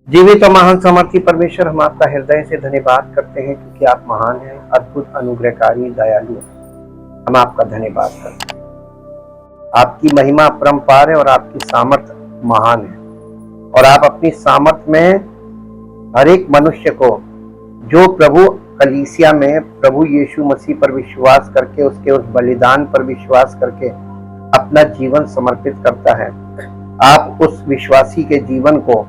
जीवित और महान सामर्थी परमेश्वर, हम आपका हृदय से धन्यवाद करते हैं क्योंकि आप महान हैं, अद्भुत, अनुग्रहकारी, दयालु। हम आपका धन्यवाद करते हैं। आपकी महिमा अपरंपार है और आपकी सामर्थ महान है, और आप अपनी सामर्थ में हर एक मनुष्य को, जो प्रभु कलीसिया में प्रभु यीशु मसीह पर विश्वास करके, उसके उस बलिदान पर विश्वास करके अपना जीवन समर्पित करता है, आप उस विश्वासी के जीवन को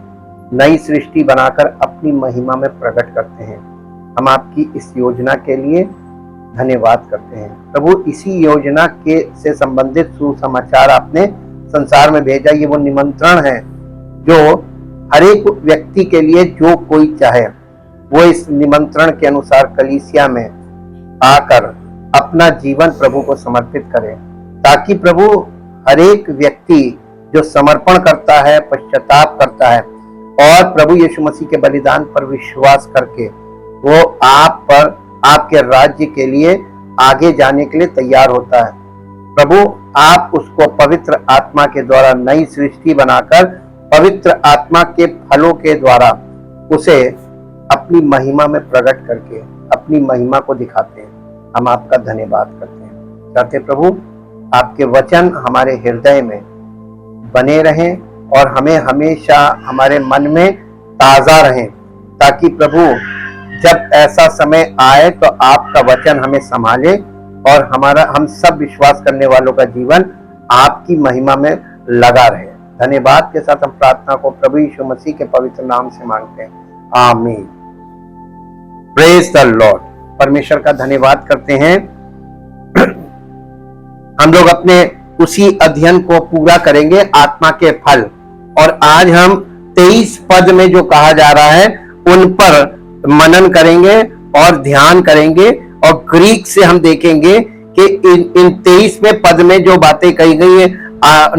नई सृष्टि बनाकर अपनी महिमा में प्रकट करते हैं। हम आपकी इस योजना के लिए धन्यवाद करते हैं। प्रभु, इसी योजना के से संबंधित सुसमाचार आपने संसार में भेजा। ये वो निमंत्रण है जो हर एक व्यक्ति के लिए, जो कोई चाहे वो इस निमंत्रण के अनुसार कलीसिया में आकर अपना जीवन प्रभु को समर्पित करे, ताकि प्रभु हर एक व्यक्ति जो समर्पण करता है, पश्चाताप करता है और प्रभु यीशु मसीह के बलिदान पर विश्वास करके वो आप पर, आपके राज्य के लिए आगे जाने के लिए तैयार होता है। प्रभु, आप उसको पवित्र आत्मा के द्वारा नई सृष्टि बनाकर पवित्र आत्मा के फलों के द्वारा उसे अपनी महिमा में प्रकट करके अपनी महिमा को दिखाते हैं। हम आपका धन्यवाद करते हैं। चाहते प्रभु, आपके वचन हमारे हृदय में बने रहें और हमें हमेशा हमारे मन में ताजा रहें, ताकि प्रभु जब ऐसा समय आए तो आपका वचन हमें संभाले और हम सब विश्वास करने वालों का जीवन आपकी महिमा में लगा रहे। धन्यवाद के साथ हम प्रार्थना को प्रभु यीशु मसीह के पवित्र नाम से मांगते हैं, आमीन। Praise the Lord. परमेश्वर का धन्यवाद करते हैं। हम लोग अपने उसी अध्ययन को पूरा करेंगे, आत्मा के फल, और आज हम 23 पद में जो कहा जा रहा है उन पर मनन करेंगे और ध्यान करेंगे, और ग्रीक से हम देखेंगे कि इन 23वें पद में जो बातें कही गई है,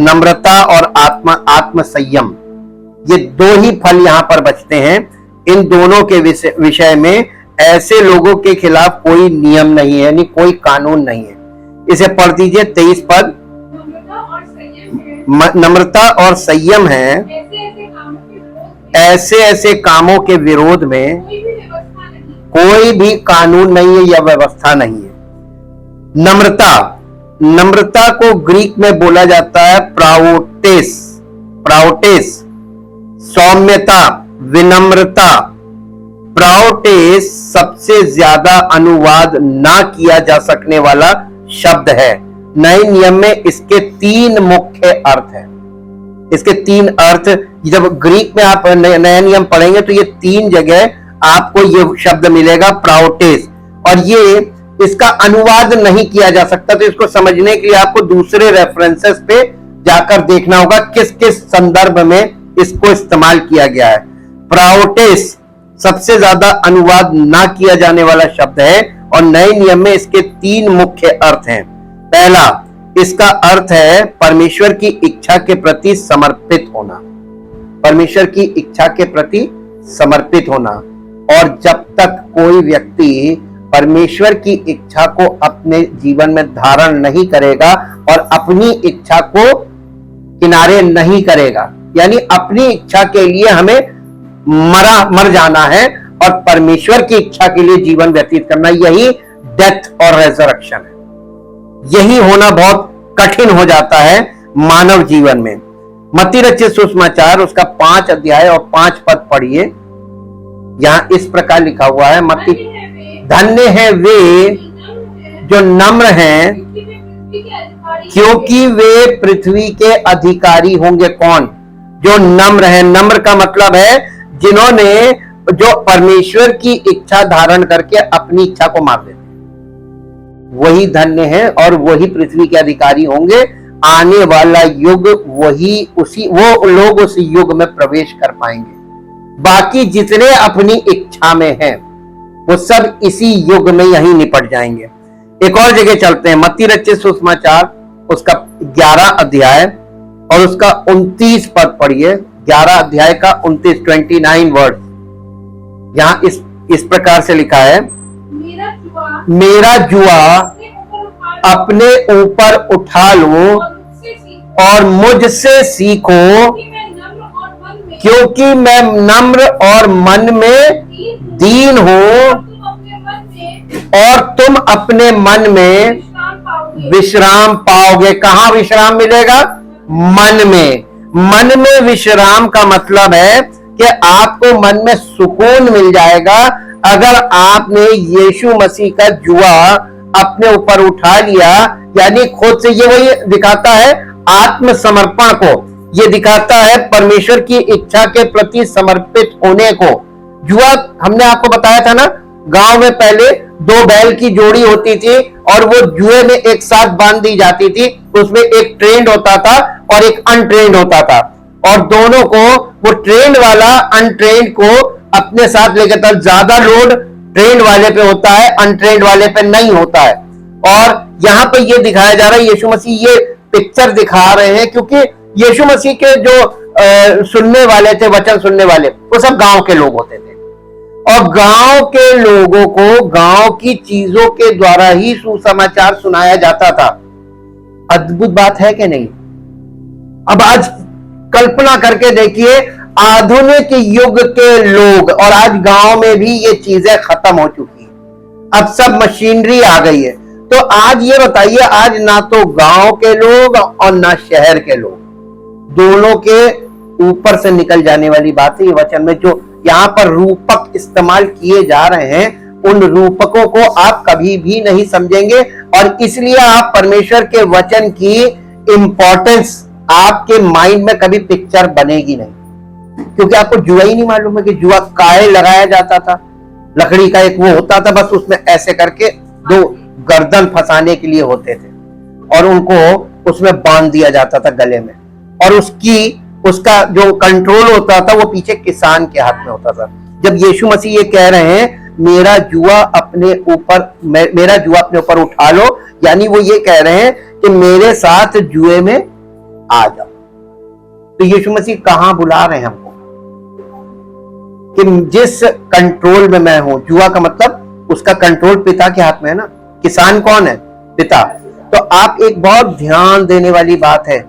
नम्रता और आत्म संयम, ये दो ही फल यहाँ पर बचते हैं। इन दोनों के विषय में ऐसे लोगों के खिलाफ कोई नियम नहीं है, यानी कोई कानून नहीं है। इसे पढ़ दीजिए। 23 पद। नम्रता और संयम है, ऐसे ऐसे कामों के विरोध में कोई भी कानून नहीं है या व्यवस्था नहीं है। नम्रता को ग्रीक में बोला जाता है प्राओटेस। सौम्यता, विनम्रता। प्राओटेस सबसे ज्यादा अनुवाद ना किया जा सकने वाला शब्द है। नए नियम में इसके 3 मुख्य अर्थ हैं। इसके 3 अर्थ, जब ग्रीक में आप नया नियम पढ़ेंगे तो ये 3 जगह आपको ये शब्द मिलेगा, प्राओटेस, और ये इसका अनुवाद नहीं किया जा सकता। तो इसको समझने के लिए आपको दूसरे रेफरेंसेस पे जाकर देखना होगा किस किस संदर्भ में इसको इस्तेमाल किया गया है। प्राओटेस सबसे ज्यादा अनुवाद ना किया जाने वाला शब्द है, और नए नियम में इसके 3 मुख्य अर्थ हैं। पहला, इसका अर्थ है परमेश्वर की इच्छा के प्रति समर्पित होना। परमेश्वर की इच्छा के प्रति समर्पित होना। और जब तक कोई व्यक्ति परमेश्वर की इच्छा को अपने जीवन में धारण नहीं करेगा और अपनी इच्छा को किनारे नहीं करेगा, यानी अपनी इच्छा के लिए हमें मर जाना है और परमेश्वर की इच्छा के लिए जीवन व्यतीत करना, यही डेथ और रेजरेक्शन है। यही होना बहुत कठिन हो जाता है मानव जीवन में। मत्ती रचित सुसमाचार उसका 5 अध्याय और 5 पद पढ़िए। यहां इस प्रकार लिखा हुआ है, मत्ती, धन्य है वे जो नम्र हैं, क्योंकि वे पृथ्वी के अधिकारी होंगे। कौन? जो नम्र है। नम्र का मतलब है जिन्होंने, जो परमेश्वर की इच्छा धारण करके अपनी इच्छा को मार देते, वही धन्य है और वही पृथ्वी के अधिकारी होंगे। आने वाला युग वो लोग उस युग में प्रवेश कर पाएंगे। बाकी जितने अपनी इच्छा में हैं वो सब इसी युग में यहीं निपट जाएंगे। एक और जगह चलते हैं, मत्ती रचित सुसमाचार उसका 11 अध्याय और उसका 29 पद पढ़िए। 11 अध्याय का 29 वर्ड। यहां इस प्रकार से लिखा है, मेरा जुआ अपने ऊपर उठा लो और मुझसे सीखो, क्योंकि मैं नम्र और मन में दीन हूं और तुम अपने मन में विश्राम पाओगे। कहां विश्राम मिलेगा? मन में। मन में विश्राम का मतलब है कि आपको मन में सुकून मिल जाएगा अगर आपने यीशु मसीह का जुआ अपने ऊपर उठा लिया। यानी खुद से, ये वही दिखाता है आत्मसमर्पण को, ये दिखाता है परमेश्वर की इच्छा के प्रति समर्पित होने को। जुआ हमने आपको बताया था ना, गांव में पहले दो बैल की जोड़ी होती थी और वो जुए में एक साथ बांध दी जाती थी। उसमें एक ट्रेंड होता था और एक अनट्रेंड होता था, और दोनों को, वो ट्रेंड वाला अनट्रेंड को अपने साथ लेकर था। ज्यादा लोड ट्रेंड वाले पे होता है, अनट्रेंड वाले पे नहीं होता है। और यहां पे ये दिखाया जा रहा है, यीशु मसीह ये पिक्चर दिखा रहे हैं, क्योंकि यीशु मसीह के जो सुनने वाले थे, वचन सुनने वाले, वो सब गांव के लोग होते थे, और गांव के लोगों को गांव की चीजों के द्वारा ही सुसमाचार सुनाया जाता था। अद्भुत बात है कि नहीं? अब आज कल्पना करके देखिए, आधुनिक युग के लोग, और आज गांव में भी ये चीजें खत्म हो चुकी है, अब सब मशीनरी आ गई है। तो आज ये बताइए, आज ना तो गांव के लोग और ना शहर के लोग, दोनों के ऊपर से निकल जाने वाली बात है। ये वचन में जो यहाँ पर रूपक इस्तेमाल किए जा रहे हैं, उन रूपकों को आप कभी भी नहीं समझेंगे, और इसलिए आप परमेश्वर के वचन की इंपॉर्टेंस आपके माइंड में कभी पिक्चर बनेगी नहीं, क्योंकि आपको जुआ ही नहीं मालूम है कि जुआ काहे लगाया जाता था। लकड़ी का एक वो होता था, बस उसमें ऐसे करके दो गर्दन फंसाने के लिए होते थे, और उनको उसमें बांध दिया जाता था गले में, और उसका जो कंट्रोल होता था वो पीछे किसान के हाथ में होता था। जब यीशु मसीह ये कह रहे हैं मेरा जुआ अपने ऊपर उठा लो, यानी वो ये कह रहे हैं कि मेरे साथ जुए में आ जाओ। तो यीशु मसीह कहां बुला रहे हैं हमको? कि जिस कंट्रोल में मैं हूं, जुआ का मतलब उसका कंट्रोल पिता के हाथ में है ना। किसान कौन है? पिता। तो आप एक बहुत ध्यान देने वाली बात है,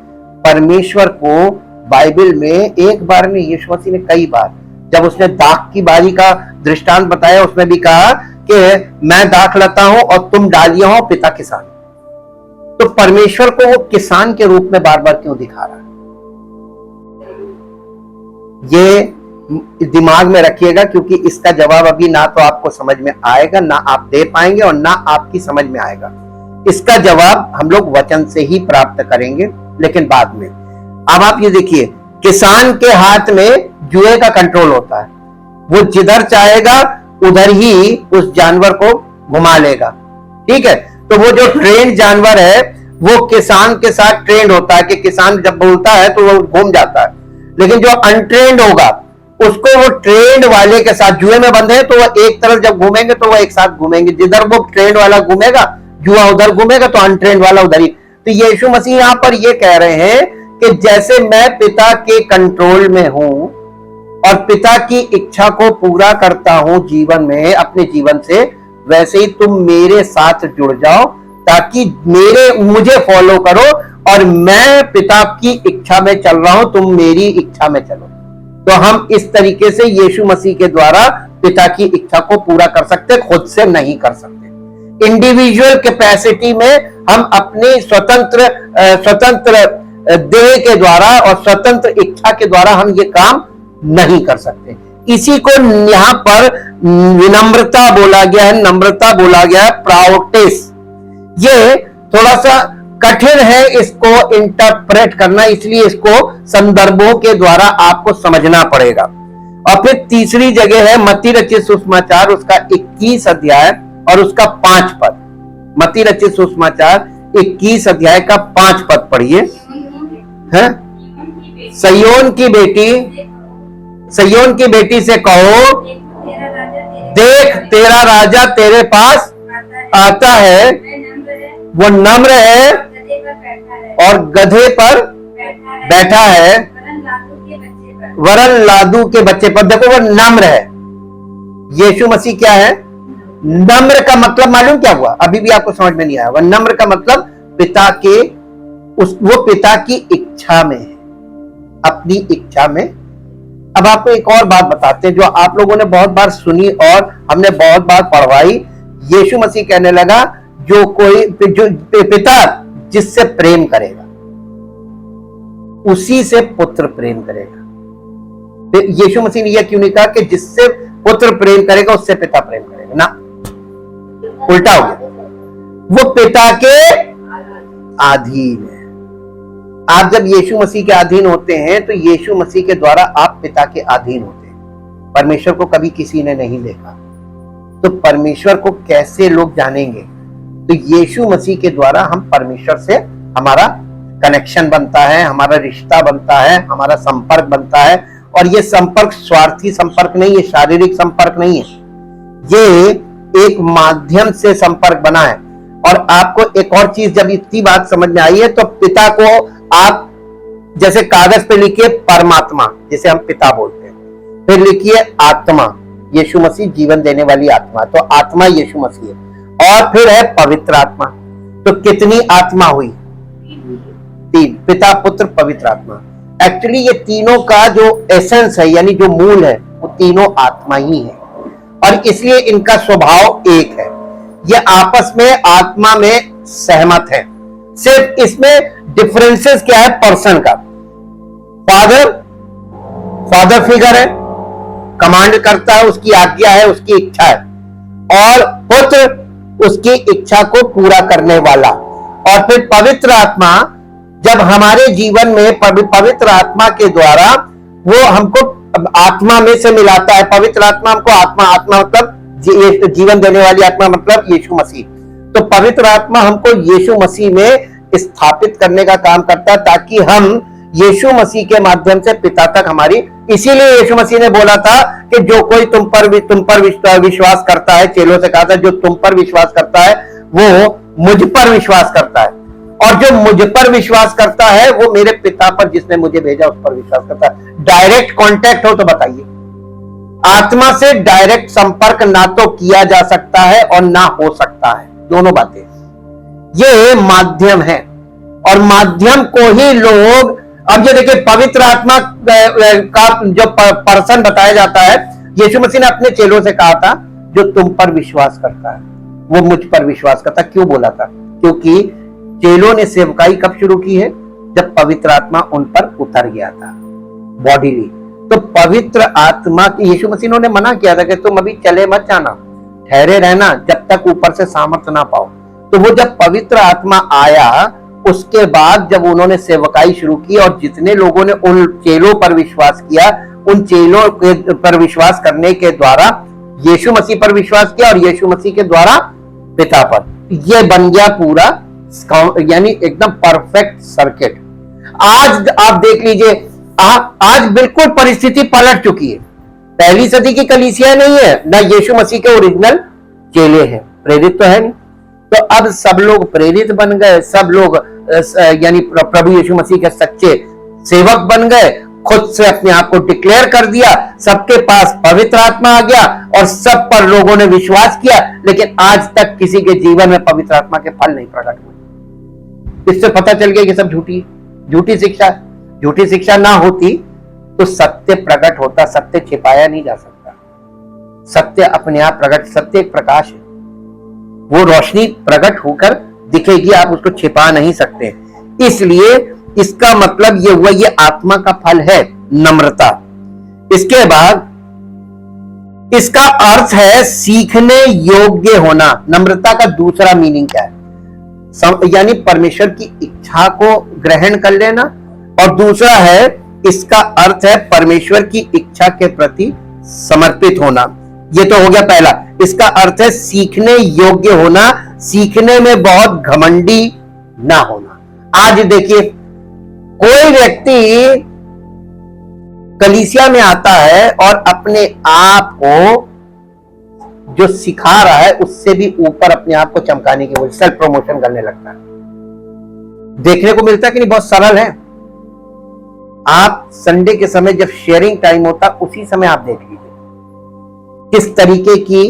परमेश्वर को बाइबल में एक बार नहीं, यीशु मसीह ने कई बार, जब उसने दाख की बारी का दृष्टांत बताया, उसमें भी कहा कि मैं दाख लाता हूं और तुम डालियां हो, पिता किसान। तो परमेश्वर को वो किसान के रूप में बार बार क्यों दिखा रहा है? ये दिमाग में रखिएगा, क्योंकि इसका जवाब अभी ना तो आपको समझ में आएगा, ना आप दे पाएंगे, और ना आपकी समझ में आएगा। इसका जवाब हम लोग वचन से ही प्राप्त करेंगे, लेकिन बाद में। अब आप ये देखिए, किसान के हाथ में जुए का कंट्रोल होता है, वो जिधर चाहेगा उधर ही उस जानवर को घुमा लेगा। ठीक है? तो वो जो ट्रेंड जानवर है वो किसान के साथ ट्रेंड होता है, कि किसान जब बोलता है तो वो घूम जाता है। लेकिन जो अनट्रेंड होगा उसको वो ट्रेंड वाले के साथ, जुए में बंधे तो वो एक तरफ जब घूमेंगे तो वो एक साथ घूमेंगे, जिधर वो ट्रेंड वाला घूमेगा जुआ उधर घूमेगा, तो अनट्रेंड वाला उधर ही। तो यीशु मसीह यहां पर ये कह रहे हैं कि जैसे मैं पिता के कंट्रोल में हूं और पिता की इच्छा को पूरा करता हूं जीवन में, अपने जीवन से, वैसे ही तुम मेरे साथ जुड़ जाओ, ताकि मुझे फॉलो करो, और मैं पिता की इच्छा में चल रहा हूं, तुम मेरी इच्छा में चलो। तो हम इस तरीके से यीशु मसीह के द्वारा पिता की इच्छा को पूरा कर सकते, खुद से नहीं कर सकते। इंडिविजुअल कैपेसिटी में हम अपनी स्वतंत्र देह के द्वारा और स्वतंत्र इच्छा के द्वारा हम ये काम नहीं कर सकते। इसी को यहां पर विनम्रता बोला गया है, नम्रता बोला गया है, प्राउटिस। ये थोड़ा सा कठिन है इसको इंटरप्रेट करना, इसलिए इसको संदर्भों के द्वारा आपको समझना पड़ेगा। और फिर तीसरी जगह है मत्ती रचित सुसमाचार, उसका 21 अध्याय और उसका 5 पद। मत्ती रचित सुसमाचार 21 अध्याय का 5 पद पढ़िए। सयोन की बेटी से कहो, देख तेरा राजा तेरे पास आता है, वो नम्र है और गधे पर बैठा है, वरन लादू के बच्चे पर। देखो वो नम्र है। यीशु मसीह क्या है? नम्र का मतलब मालूम क्या हुआ? अभी भी आपको समझ में नहीं आया। वह नम्र का मतलब वो पिता की इच्छा में है, अपनी इच्छा में, अब आपको एक और बात बताते हैं जो आप लोगों ने बहुत बार सुनी और हमने बहुत बार पढ़वाई। यीशु मसीह कहने लगा जो पिता जिससे प्रेम करेगा उसी से पुत्र प्रेम करेगा। तो यीशु मसीह ने यह क्यों नहीं कहा कि जिससे पुत्र प्रेम करेगा उससे पिता प्रेम करेगा, ना, उल्टा हो गया। वो पिता के अधीन है। आप जब यीशु मसीह के अधीन होते हैं तो यीशु मसीह के द्वारा आप पिता के अधीन होते हैं। परमेश्वर को कभी किसी ने नहीं देखा, तो परमेश्वर को कैसे लोग जानेंगे? तो यीशु मसीह के द्वारा हम परमेश्वर से हमारा कनेक्शन बनता है, हमारा रिश्ता बनता है, हमारा संपर्क बनता है। और ये संपर्क स्वार्थी संपर्क नहीं है, शारीरिक संपर्क नहीं है, ये एक माध्यम से संपर्क बना है। और आपको एक और चीज जब इतनी बात समझ में आई है तो पिता को आप जैसे कागज पे लिखिए परमात्मा, जिसे हम पिता बोलते हैं, फिर लिखिए आत्मा, यीशु मसीह जीवन देने वाली आत्मा, तो आत्मा यीशु मसीह है। और फिर है पवित्र आत्मा। तो कितनी आत्मा हुई? 3, पिता पुत्र पवित्र आत्मा। एक्चुअली ये तीनों का जो एसेंस है यानी जो मूल है वो तीनों आत्मा ही है, और इसलिए इनका स्वभाव एक है। ये आपस में आत्मा में सहमत है। सिर्फ इसमें डिफरेंसेस क्या है? पर्सन का। फादर फिगर है, कमांड करता है, उसकी आज्ञा है, उसकी इच्छा है। और पुत्र उसकी इच्छा को पूरा करने वाला। और फिर पवित्र आत्मा जब हमारे जीवन में पवित्र आत्मा के द्वारा वो हमको आत्मा में से मिलाता है। पवित्र आत्मा हमको आत्मा मतलब जीवन देने वाली आत्मा मतलब यीशु मसीह। तो पवित्र आत्मा हमको यीशु मसीह में स्थापित करने का काम करता है ताकि हम यीशु मसीह के माध्यम से पिता तक हमारी। इसीलिए यीशु मसीह ने बोला था कि जो कोई तुम पर विश्वास करता है, चेलों से कहा था जो तुम पर विश्वास करता है वो मुझ पर विश्वास करता है, और जो मुझ पर विश्वास करता है वो मेरे पिता पर जिसने मुझे भेजा उस पर विश्वास करता है। डायरेक्ट कांटेक्ट हो तो बताइए। आत्मा से डायरेक्ट संपर्क ना तो किया जा सकता है और ना हो सकता है, दोनों बातें। ये माध्यम है, और माध्यम को ही लोग, अब ये देखिए पवित्र आत्मा का जो पर्सन बताया जाता है, यीशु मसीह ने अपने चेलों से कहा था जो तुम पर विश्वास करता है वो मुझ पर विश्वास करता। क्यों बोला था? क्योंकि चेलों ने सेवकाई कब शुरू की है? जब पवित्र आत्मा उन पर उतर गया था बॉडीली। तो पवित्र आत्मा की यीशु मसीह ने मना किया था कि तुम अभी चले मत जाना, ठहरे रहना जब तक ऊपर से सामर्थ ना पाओ। तो वो जब पवित्र आत्मा आया उसके बाद जब उन्होंने सेवकाई शुरू की और जितने लोगों ने उन चेलों पर विश्वास किया, उन चेलों पर विश्वास करने के द्वारा यीशु मसीह पर विश्वास किया और यीशु मसीह के द्वारा पिता पर, यह बन गया पूरा यानी एकदम परफेक्ट सर्किट। आज आप देख लीजिए, आज बिल्कुल परिस्थिति पलट चुकी है। पहली सदी की कलीसिया नहीं है, ना यीशु मसीह के ओरिजिनल चेले हैं, प्रेरित तो है नहीं। तो अब सब लोग प्रेरित बन गए, सब लोग यानी प्रभु यीशु मसीह के सच्चे सेवक बन गए, खुद से अपने आप को डिक्लेयर कर दिया, सबके पास पवित्र आत्मा आ गया और सब पर लोगों ने विश्वास किया। लेकिन आज तक किसी के जीवन में पवित्र आत्मा के फल नहीं प्रकट हुए। इससे पता चल गया कि सब झूठी शिक्षा। झूठी शिक्षा ना होती तो सत्य प्रकट होता। सत्य छिपाया नहीं जा सकता, सत्य अपने आप प्रकट। सत्य एक प्रकाश है, वो रोशनी प्रकट होकर दिखेगी, आप उसको छिपा नहीं सकते। इसलिए इसका मतलब ये हुआ, ये आत्मा का फल है नम्रता। इसके बाद इसका अर्थ है सीखने योग्य होना। नम्रता का दूसरा मीनिंग क्या है? यानी परमेश्वर की इच्छा को ग्रहण कर लेना, और दूसरा है इसका अर्थ है परमेश्वर की इच्छा के प्रति समर्पित होना। ये तो हो गया पहला। इसका अर्थ है सीखने योग्य होना, सीखने में बहुत घमंडी ना होना। आज देखिए कोई व्यक्ति कलीसिया में आता है और अपने आप को जो सिखा रहा है उससे भी ऊपर अपने आप को चमकाने की वजह सेल्फ प्रमोशन करने लगता है। देखने को मिलता है कि नहीं, बहुत सरल है। आप संडे के समय जब शेयरिंग टाइम होता उसी समय आप देख लीजिए किस तरीके की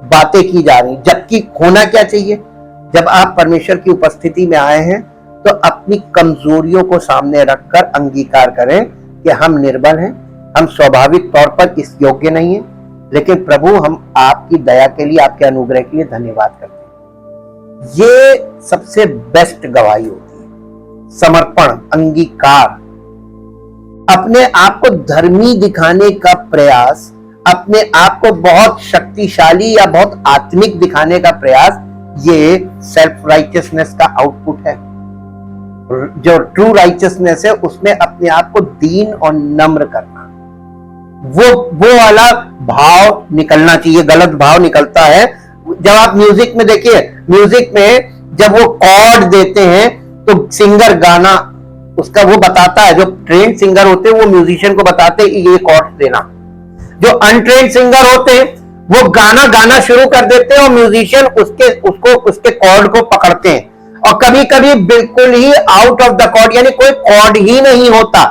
बातें की जा रही, जबकि होना क्या चाहिए? जब आप परमेश्वर की उपस्थिति में आए हैं तो अपनी कमजोरियों को सामने रखकर अंगीकार करें कि हम निर्बल हैं, हम स्वाभाविक तौर पर इस योग्य नहीं है, लेकिन प्रभु हम आपकी दया के लिए, आपके अनुग्रह के लिए धन्यवाद करते हैं। ये सबसे बेस्ट गवाही होती है, समर्पण, अंगीकार, अपने आप को धर्मी दिखाने का प्रयास, अपने आप को बहुत शक्तिशाली या बहुत आत्मिक दिखाने का प्रयास, ये सेल्फ राइचियसनेस का आउटपुट है। जो ट्रू राइचियसनेस है उसमें अपने आप को दीन और नम्र करना, वो वाला भाव निकलना चाहिए। गलत भाव निकलता है जब आप म्यूजिक में देखिए, म्यूजिक में जब वो कॉर्ड देते हैं तो सिंगर गाना उसका वो बताता है, जो ट्रेंड सिंगर होते हैं वो म्यूजिशियन को बताते हैं ये कॉर्ड देना। जो अनट्रेंड सिंगर होते हैं वो गाना शुरू कर देते हैं और म्यूजिशियन उसके कॉर्ड को पकड़ते हैं, और कभी कभी बिल्कुल ही आउट ऑफ द कॉर्ड, यानी कोई कॉर्ड ही नहीं होता,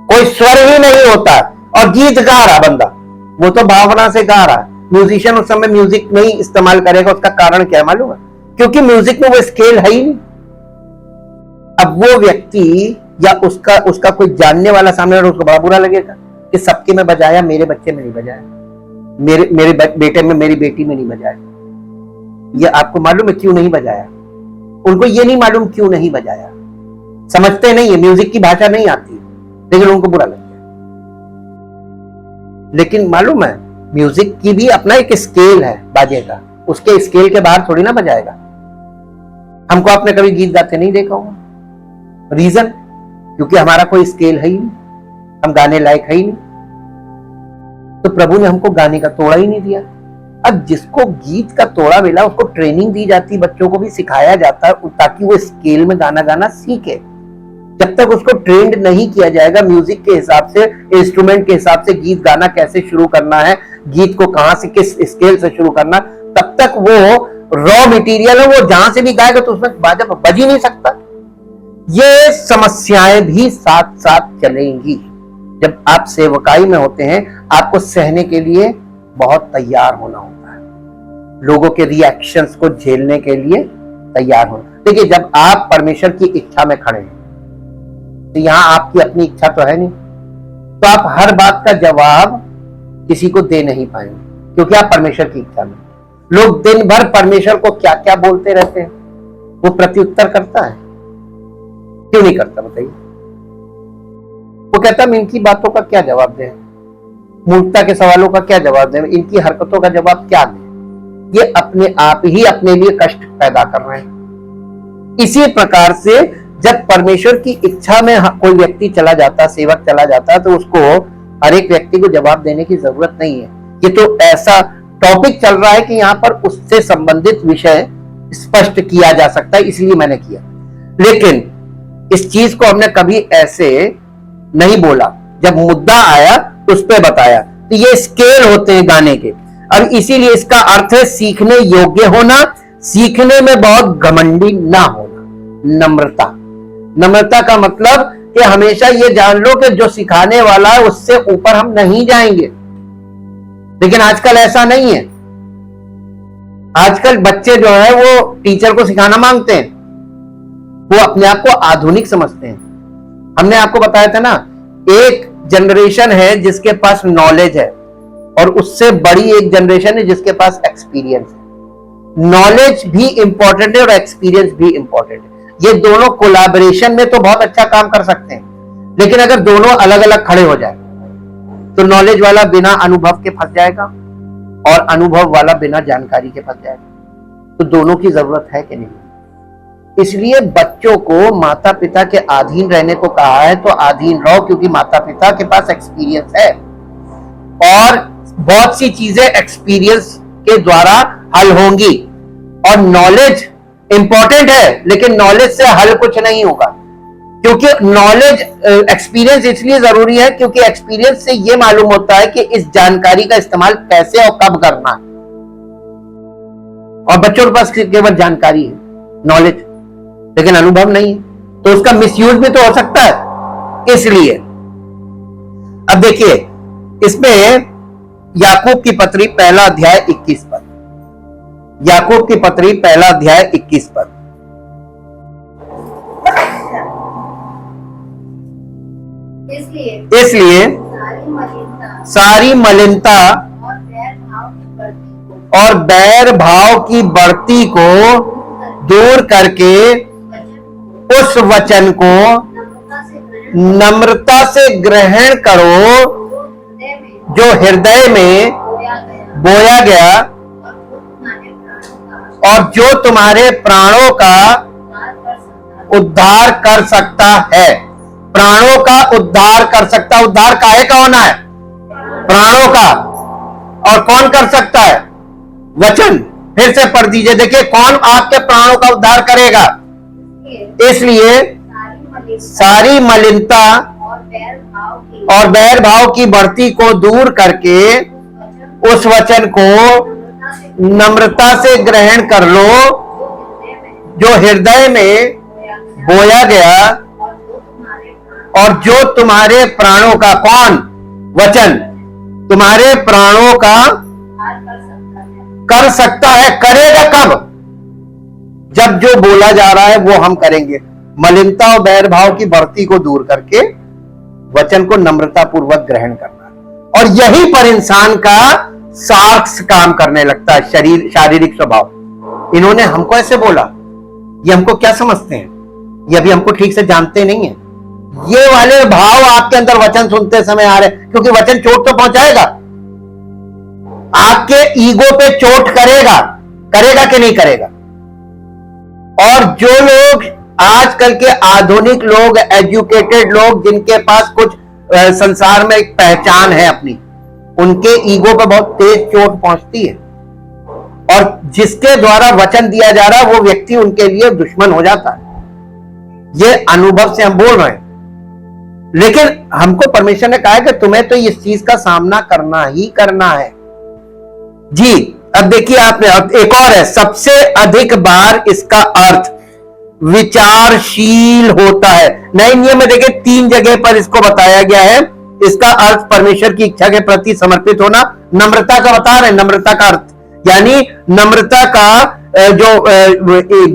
कोई स्वर ही नहीं होता, और गीत गा रहा बंदा, वो तो भावना से गा रहा है। म्यूजिशियन उस समय म्यूजिक नहीं इस्तेमाल करेगा, उसका कारण क्या है मालूम है? क्योंकि म्यूजिक में वो स्केल है ही नहीं। अब वो व्यक्ति या उसका कोई जानने वाला सामने वाला, उसको बड़ा बुरा लगेगा कि सबके में बजाया, मेरे बच्चे में नहीं बजाया, मेरे बेटे में, मेरी बेटी में नहीं बजाया। ये आपको मालूम है क्यों नहीं बजाया? उनको ये नहीं मालूम क्यों नहीं बजाया, समझते नहीं है, म्यूजिक की भाषा नहीं आती, लेकिन उनको बुरा लगता है। लेकिन मालूम है म्यूजिक की भी अपना एक स्केल है बाजे का, उसके स्केल के बाहर थोड़ी ना बजाएगा। हमको आपने कभी गीत गाते नहीं देखा होगा, रीजन क्योंकि हमारा कोई स्केल है ही नहीं, हम गाने लायक है ही नहीं, तो प्रभु ने हमको गाने का तोड़ा ही नहीं दिया। अब जिसको गीत का तोड़ा मिला उसको ट्रेनिंग दी जाती, बच्चों को भी सिखाया जाता है ताकि वो स्केल में गाना गाना सीखे। जब तक उसको ट्रेंड नहीं किया जाएगा म्यूजिक के हिसाब से, इंस्ट्रूमेंट के हिसाब से गीत गाना कैसे शुरू करना है, गीत को कहां से किस स्केल से शुरू करना, तब तक वो रॉ मटेरियल है, वो जहां से भी गाएगा तो उसमें बाजा बज ही नहीं सकता। ये समस्याएं भी साथ साथ चलेंगी। जब आप सेवकाई में होते हैं आपको सहने के लिए बहुत तैयार होना होता है, लोगों के रिएक्शंस को झेलने के लिए तैयार होना। देखिए जब आप परमेश्वर की इच्छा में खड़े हैं तो यहां आपकी अपनी इच्छा तो है नहीं, तो आप हर बात का जवाब किसी को दे नहीं पाएंगे, क्योंकि आप परमेश्वर की इच्छा में। लोग दिन भर परमेश्वर को क्या क्या बोलते रहते हैं, वो प्रत्युत्तर करता है? क्यों नहीं करता बताइए? वो कहता मैं इनकी बातों का क्या जवाब दें, मूर्खता के सवालों का क्या जवाब दें, इनकी हरकतों का जवाब क्या दें। ये अपने आप ही अपने लिए कष्ट पैदा कर रहे हैं। इसी प्रकार से जब परमेश्वर की इच्छा में कोई व्यक्ति चला जाता, सेवक चला जाता, तो उसको हर एक व्यक्ति को जवाब देने की जरूरत नहीं है। ये तो ऐसा टॉपिक चल रहा है कि यहाँ पर उससे संबंधित विषय स्पष्ट किया जा सकता है, इसलिए मैंने किया। लेकिन इस चीज को हमने कभी ऐसे नहीं बोला, जब मुद्दा आया उस पर बताया। तो ये स्केल होते हैं गाने के। अब इसीलिए इसका अर्थ है सीखने योग्य होना, सीखने में बहुत घमंडी ना होना, नम्रता। नम्रता का मतलब कि हमेशा ये जान लो कि जो सिखाने वाला है उससे ऊपर हम नहीं जाएंगे। लेकिन आजकल ऐसा नहीं है। आजकल बच्चे जो है वो टीचर को सिखाना मांगते हैं, वो अपने आप को आधुनिक समझते हैं। हमने आपको बताया था ना, एक जनरेशन है जिसके पास नॉलेज है और उससे बड़ी एक जनरेशन है जिसके पास एक्सपीरियंस है। नॉलेज भी इंपॉर्टेंट है और एक्सपीरियंस भी इंपॉर्टेंट है। ये दोनों कोलैबोरेशन में तो बहुत अच्छा काम कर सकते हैं, लेकिन अगर दोनों अलग अलग खड़े हो जाए तो नॉलेज वाला बिना अनुभव के फंस जाएगा और अनुभव वाला बिना जानकारी के फंस जाएगा। तो दोनों की जरूरत है कि नहीं? इसलिए बच्चों को माता पिता के अधीन रहने को कहा है, तो अधीन रहो, क्योंकि माता पिता के पास एक्सपीरियंस है और बहुत सी चीजें एक्सपीरियंस के द्वारा हल होंगी। और नॉलेज इंपॉर्टेंट है, लेकिन नॉलेज से हल कुछ नहीं होगा, क्योंकि नॉलेज एक्सपीरियंस इसलिए जरूरी है क्योंकि एक्सपीरियंस से यह मालूम होता है कि इस जानकारी का इस्तेमाल कैसे और कब करना है। और बच्चों के पास केवल जानकारी है, नॉलेज, लेकिन अनुभव नहीं है, तो उसका मिसयूज भी तो हो सकता है। इसलिए अब देखिए इसमें याकूब की पत्री पहला अध्याय 21 पद, याकूब की पत्री पहला अध्याय 21 पद। इसलिए सारी मलिनता और बैर भाव की बढ़ती को दूर करके उस वचन को नम्रता से ग्रहण करो जो हृदय में बोया गया और जो तुम्हारे प्राणों का उद्धार कर सकता है। प्राणों का उद्धार कर सकता, उद्धार काहे का होना है? प्राणों का। और कौन कर सकता है? वचन। फिर से पढ़ दीजिए, देखिए कौन आपके प्राणों का उद्धार करेगा। इसलिए सारी मलिनता और बैर भाव की बढ़ती को दूर करके उस वचन को नम्रता से ग्रहण कर लो जो हृदय में बोया गया और जो तुम्हारे प्राणों का, कौन? वचन, तुम्हारे प्राणों का कर सकता है। करेगा कब? जब जो बोला जा रहा है वो हम करेंगे। मलिनता और बैर भाव की बढ़ती को दूर करके वचन को नम्रता पूर्वक ग्रहण करना, और यही पर इंसान का साक्ष काम करने लगता है। शारीरिक स्वभाव। इन्होंने हमको ऐसे बोला, ये हमको क्या समझते हैं? ये अभी हमको ठीक से जानते नहीं है। ये वाले भाव आपके अंदर वचन सुनते समय आ रहे, क्योंकि वचन चोट तो पहुंचाएगा, आपके ईगो पे चोट करेगा। करेगा कि नहीं करेगा? और जो लोग आजकल के आधुनिक लोग, एजुकेटेड लोग, जिनके पास कुछ संसार में एक पहचान है अपनी, उनके ईगो पे बहुत तेज चोट पहुंचती है, और जिसके द्वारा वचन दिया जा रहा है वो व्यक्ति उनके लिए दुश्मन हो जाता है। ये अनुभव से हम बोल रहे हैं। लेकिन हमको परमेश्वर ने कहा है कि तुम्हें तो इस चीज का सामना करना ही करना है। जी, अब देखिए आपने, अब एक और है, सबसे अधिक बार इसका अर्थ विचारशील होता है। नए नियम में देखिए 3 जगह पर इसको बताया गया है। इसका अर्थ परमेश्वर की इच्छा के प्रति समर्पित होना, नम्रता का बता रहे हैं। नम्रता का अर्थ यानी नम्रता का जो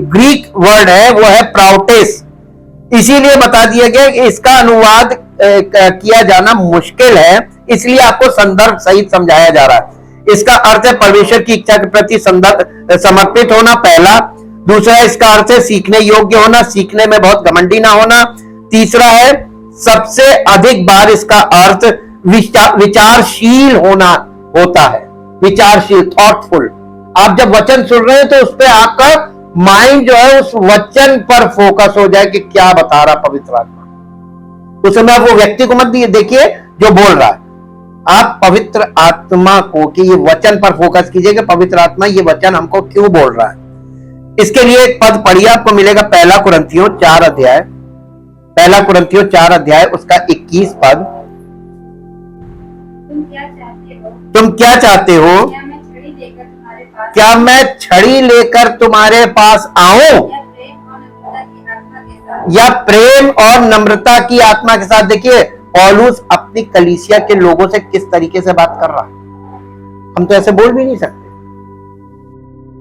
ग्रीक वर्ड है वो है प्राउटेस। इसीलिए बता दिया गया कि इसका अनुवाद किया जाना मुश्किल है, इसलिए आपको संदर्भ सहित समझाया जा रहा है। इसका अर्थ है परमेश्वर की इच्छा के प्रति समर्पित होना, पहला। दूसरा, इसका अर्थ है सीखने योग्य होना, सीखने में बहुत घमंडी ना होना। तीसरा है सबसे अधिक बार इसका अर्थ विचारशील होना होता है। विचारशील, थॉटफुल। आप जब वचन सुन रहे हैं तो उस पर आपका माइंड जो है उस वचन पर फोकस हो जाए कि क्या बता रहा पवित्र आत्मा। उस समय आप वो व्यक्ति को मत देखिए जो बोल रहा है, आप पवित्र आत्मा को कि ये वचन पर फोकस कीजिए कि पवित्र आत्मा ये वचन हमको क्यों बोल रहा है। इसके लिए एक पद पढ़िए, आपको मिलेगा 1 कुरिन्थियों 4 अध्याय, 1 कुरिन्थियों 4 अध्याय उसका 21 पद। तुम क्या चाहते हो? क्या मैं छड़ी लेकर तुम्हारे पास आऊं या प्रेम और नम्रता की आत्मा के साथ? देखिए पौलुस अपनी कलीसिया के लोगों से किस तरीके से बात कर रहा है। हम तो ऐसे बोल भी नहीं सकते।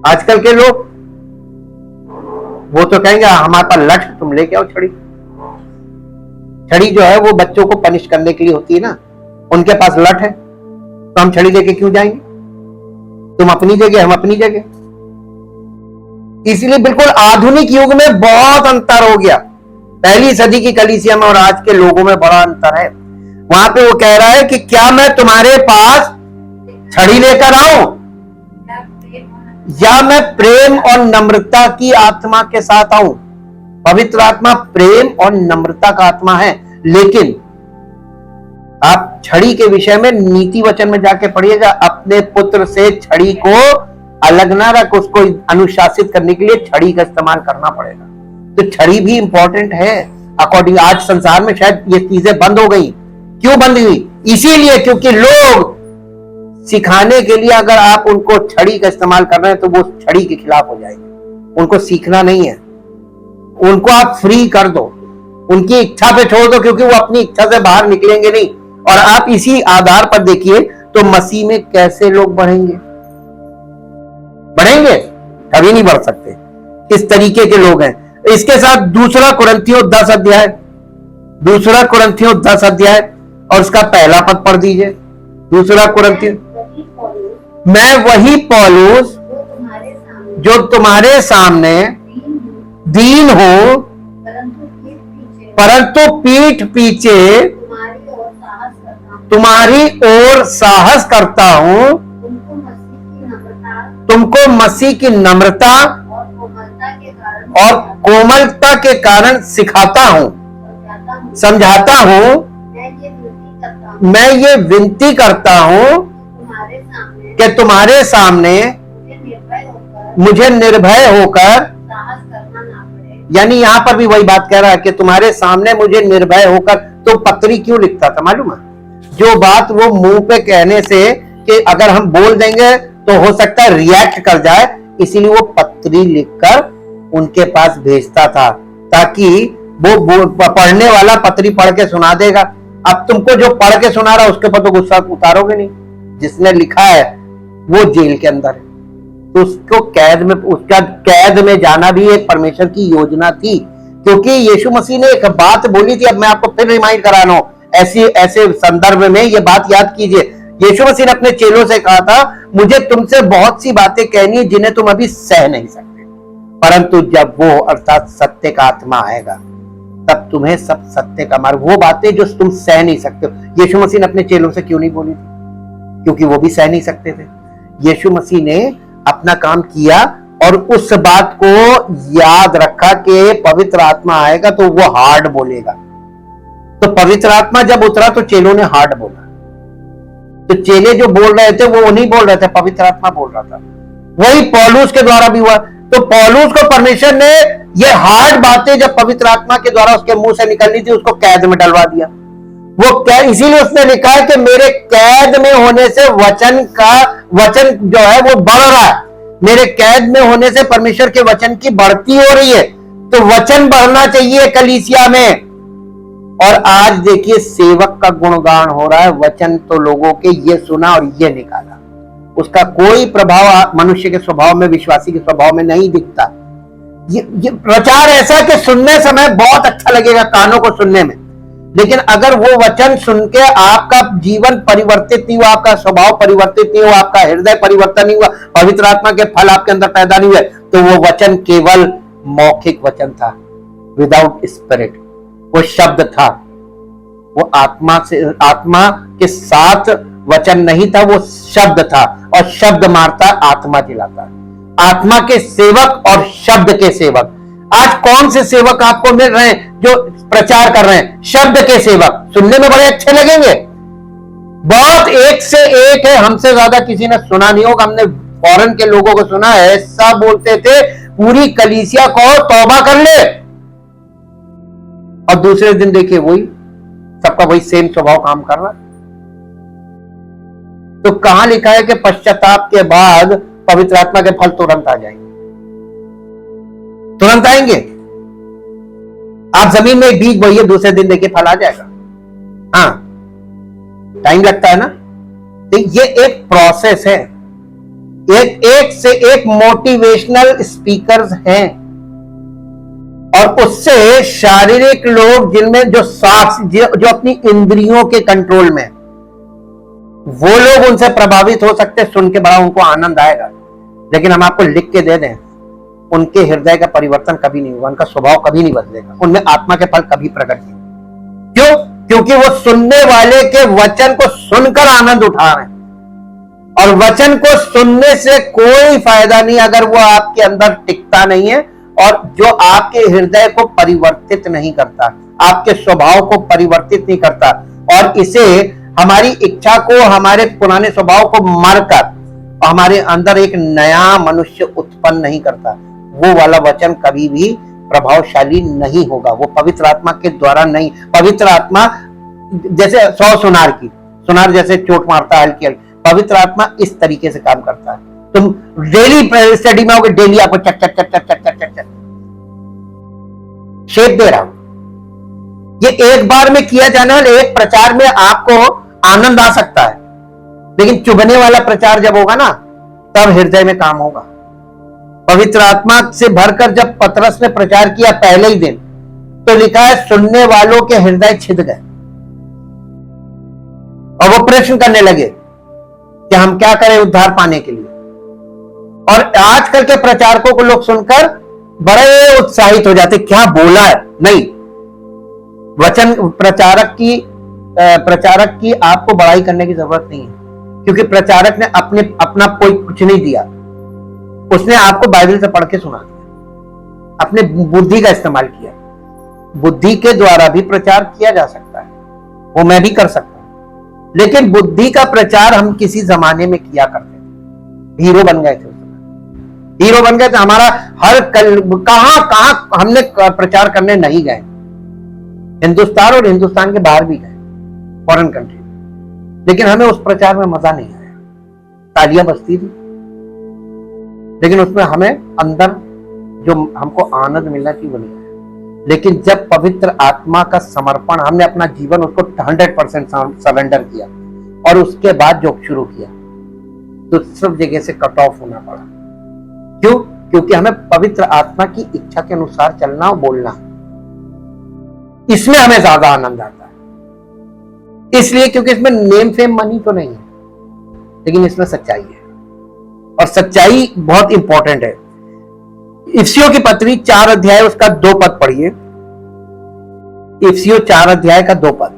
आजकल के लोग वो तो कहेंगे हमारे पास लठ, तुम लेके आओ छड़ी। छड़ी जो है वो बच्चों को पनिश करने के लिए होती है ना, उनके पास लठ है तो हम छड़ी लेके क्यों जाएंगे? तुम अपनी जगह, हम अपनी जगह। इसलिए बिल्कुल आधुनिक युग में बहुत अंतर हो गया। पहली सदी की कलीसिया में और आज के लोगों में बड़ा अंतर है। वहां पे वो कह रहा है कि क्या मैं तुम्हारे पास छड़ी लेकर आऊं या मैं प्रेम और नम्रता की आत्मा के साथ आऊं। पवित्र आत्मा प्रेम और नम्रता का आत्मा है। लेकिन आप छड़ी के विषय में नीति वचन में जाके पढ़िएगा, अपने पुत्र से छड़ी को अलग ना रख, उसको अनुशासित करने के लिए छड़ी का इस्तेमाल करना पड़ेगा। तो छड़ी भी इंपॉर्टेंट है अकॉर्डिंग। आज संसार में शायद ये चीजें बंद हो गई। क्यों बंद हुई? इसीलिए क्योंकि लोग सिखाने के लिए अगर आप उनको छड़ी का इस्तेमाल कर रहे हैं तो वो छड़ी के खिलाफ हो जाएंगे। उनको सीखना नहीं है, उनको आप फ्री कर दो, उनकी इच्छा पे छोड़ दो, क्योंकि वो अपनी इच्छा से बाहर निकलेंगे नहीं। और आप इसी आधार पर देखिए तो मसीह में कैसे लोग बढ़ेंगे? बढ़ेंगे? कभी नहीं बढ़ सकते। इस तरीके के लोग हैं। इसके साथ 2 कुरिन्थियों 10 अध्याय, 2 कुरिन्थियों 10 अध्याय और उसका 1 पद पढ़ दीजिए। दूसरा कुरिन्थियों, मैं वही पौलुस जो तुम्हारे सामने दीन हूं, परंतु पीठ पीछे तुम्हारी ओर साहस करता हूं, तुमको मसीह की नम्रता और कोमलता के कारण सिखाता हूं, समझाता हूं। मैं ये विनती करता हूं कि तुम्हारे सामने मुझे निर्भय होकर, यानी यहां पर भी वही बात कह रहा है कि तुम्हारे सामने मुझे निर्भय होकर। तो पत्री क्यों लिखता था मालूम है? जो बात वो मुंह पे कहने से कि अगर हम बोल देंगे तो हो सकता है रिएक्ट कर जाए, इसीलिए वो पत्री लिखकर उनके पास भेजता था, ताकि वो पढ़ने वाला पत्री पढ़ के सुना देगा। अब तुमको जो पढ़ के सुना रहा है उसके ऊपर तो गुस्सा उतारोगे नहीं, जिसने लिखा है वो जेल के अंदर है, तो उसको उसका कैद में जाना भी एक परमेश्वर की योजना थी, क्योंकि यीशु मसीह ने एक बात बोली थी। अब मैं आपको फिर रिमाइंड करा रहा हूं, ऐसे संदर्भ में ये बात याद कीजिए। यीशु मसीह ने अपने चेलों से कहा था, मुझे तुमसे बहुत सी बातें कहनी है जिन्हें तुम अभी सह नहीं सकते, परंतु जब वो अर्थात सत्य का आत्मा आएगा तब तुम्हें सब सत्य का मार्ग, वो बातें जो तुम सह नहीं सकते हो। यीशु मसीह ने अपने चेलों से क्यों नहीं बोली थी? क्योंकि वो भी सह नहीं सकते थे। यीशु मसीह ने अपना काम किया और उस बात को याद रखा कि पवित्र आत्मा आएगा तो वो हार्ड बोलेगा। तो पवित्र आत्मा जब उतरा तो चेलों ने हार्ड बोला। तो चेले जो बोल रहे थे वो नहीं बोल रहे थे, पवित्र आत्मा बोल रहा था। वही पौलुस के द्वारा भी हुआ। तो पौलुस को परमेश्वर ने ये हार्ड बातें जब पवित्र आत्मा के द्वारा उसके मुंह से निकलनी थी, उसको कैद में डलवा दिया। वो कैद, इसीलिए उसने लिखा है कि मेरे कैद में होने से वचन जो है वो बढ़ रहा है। मेरे कैद में होने से परमेश्वर के वचन की बढ़ती हो रही है। तो वचन बढ़ना चाहिए कलीसिया में। और आज देखिए सेवक का गुणगान हो रहा है। वचन तो लोगों के ये सुना और ये निकाला, उसका कोई प्रभाव मनुष्य के स्वभाव में, विश्वासी के स्वभाव में नहीं दिखता। ये प्रचार ऐसा कि सुनने समय बहुत अच्छा लगेगा कानों को सुनने में, लेकिन अगर वो वचन सुन के आपका जीवन परिवर्तित नहीं हुआ, आपका स्वभाव परिवर्तित नहीं हुआ, आपका हृदय परिवर्तन नहीं हुआ, पवित्र आत्मा के फल आपके अंदर पैदा नहीं हुए, तो वो वचन केवल मौखिक वचन था, विदाउट स्पिरिट। वो शब्द था, वो आत्मा के साथ वचन नहीं था, वो शब्द था। और शब्द मारता, आत्मा जिलाता। आत्मा के सेवक और शब्द के सेवक। आज कौन से सेवक आपको मिल रहे हैं जो प्रचार कर रहे हैं? शब्द के सेवक। सुनने में बड़े अच्छे लगेंगे, बहुत एक से एक है, हमसे ज्यादा किसी ने सुना नहीं होगा। हमने फॉरेन के लोगों को सुना है, ऐसा बोलते थे पूरी कलीसिया को तौबा कर ले, और दूसरे दिन देखिए वही सबका वही सेम स्वभाव काम कर रहा है। तो कहां लिखा है कि पश्चाताप के बाद पवित्र आत्मा के फल तुरंत आ जाएंगे? तुरंत आएंगे? आप जमीन में एक बीज बोइए, दूसरे दिन देखिए फल आ जाएगा। हाँ, टाइम लगता है ना। तो ये एक प्रोसेस है। एक से एक मोटिवेशनल स्पीकर्स हैं, और उससे शारीरिक लोग जिनमें जो अपनी इंद्रियों के कंट्रोल में, वो लोग उनसे प्रभावित हो सकते, सुन के बड़ा उनको आनंद आएगा। लेकिन हम आपको लिख के दे दें, उनके हृदय का परिवर्तन कभी नहीं होगा, उनका स्वभाव कभी नहीं बदलेगा, उनमें आत्मा के फल कभी प्रकट नहीं। क्यों? क्योंकि वो सुनने वाले के वचन को सुनकर आनंद उठा रहे हैं। और वचन को सुनने से कोई फायदा नहीं अगर वो आपके अंदर टिकता नहीं है, और जो आपके हृदय को परिवर्तित नहीं करता, आपके स्वभाव को परिवर्तित नहीं करता, और इसे हमारी इच्छा को, हमारे पुराने स्वभाव को मारकर हमारे अंदर एक नया मनुष्य उत्पन्न नहीं करता, वो वाला वचन कभी भी प्रभावशाली नहीं होगा। वो पवित्र आत्मा के द्वारा नहीं। पवित्र आत्मा जैसे 100 सुनार जैसे चोट मारता है हल्की हल्की, पवित्र आत्मा इस तरीके से काम करता है। तुम डेली स्टडी में होगे, डेली आपको चक चक चक चक चक चक चक चक शेप दे रहा हूं। ये एक बार में किया जाने वाला एक प्रचार में आपको आनंद आ सकता है, लेकिन चुभने वाला प्रचार जब होगा ना, तब हृदय में काम होगा। पवित्र आत्मा से भरकर जब पतरस ने प्रचार किया पहले ही दिन, तो लिखा है सुनने वालों के हृदय छिद गए और वो प्रश्न करने लगे कि हम क्या करें उद्धार पाने के लिए। और आजकल के प्रचारकों को लोग सुनकर बड़े उत्साहित हो जाते, क्या बोला है। नहीं, वचन प्रचारक की आपको बड़ाई करने की जरूरत नहीं है, क्योंकि प्रचारक ने अपना कोई कुछ नहीं दिया। उसने आपको बाइबल से पढ़ के सुना दिया, अपने बुद्धि का इस्तेमाल किया। बुद्धि के द्वारा भी प्रचार किया जा सकता है, वो मैं भी कर सकता हूं, लेकिन बुद्धि का प्रचार हम किसी जमाने में किया करते थे। हीरो बन गए थे उस समय, हीरो बन गए थे। हमारा हर कहां हमने प्रचार करने नहीं गए, हिंदुस्तान और हिंदुस्तान के बाहर भी गए, फॉरेन कंट्री, लेकिन हमें उस प्रचार में मजा नहीं आया। तालियां बजती थी, लेकिन उसमें हमें अंदर जो हमको आनंद मिलना चाहिए वो नहीं आया। लेकिन जब पवित्र आत्मा का समर्पण, हमने अपना जीवन उसको 100% सरेंडर किया और उसके बाद जो शुरू किया, तो सब जगह से कट ऑफ होना पड़ा। क्यों? क्योंकि हमें पवित्र आत्मा की इच्छा के अनुसार चलना और बोलना, इसमें हमें ज्यादा आनंद आता है। इसलिए क्योंकि इसमें नेम फेम मनी तो नहीं है, लेकिन इसमें सच्चाई है, और सच्चाई बहुत इंपॉर्टेंट है। इफिसियों की पत्री 4 अध्याय उसका 2 पद पढ़िए। इफिसियों 4 अध्याय का 2 पद।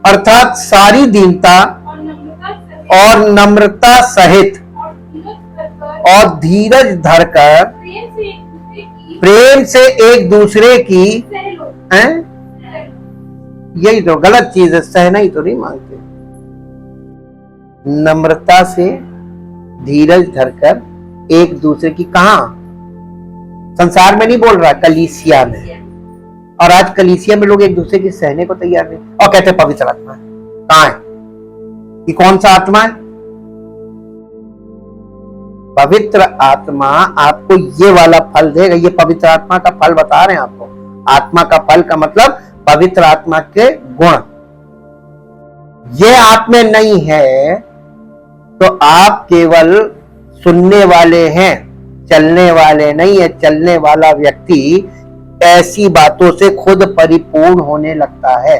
अर्थात सारी दीनता और नम्रता सहित और धीरज धरकर प्रेम से एक दूसरे की, यही तो गलत चीज है, सहना ही तो नहीं मांगते। नम्रता से धीरज धरकर एक दूसरे की, कहां? संसार में नहीं बोल रहा, कलीसिया में। और आज कलीसिया में लोग एक दूसरे की सहने को तैयार नहीं, और कहते हैं पवित्र आत्मा है। कहां है? ये कौन सा आत्मा है? पवित्र आत्मा आपको ये वाला फल देगा। ये पवित्र आत्मा का फल बता रहे हैं आपको। आत्मा का फल का मतलब पवित्र आत्मा के गुण। ये आप में नहीं है तो आप केवल सुनने वाले हैं, चलने वाले नहीं है। चलने वाला व्यक्ति ऐसी बातों से खुद परिपूर्ण होने लगता है।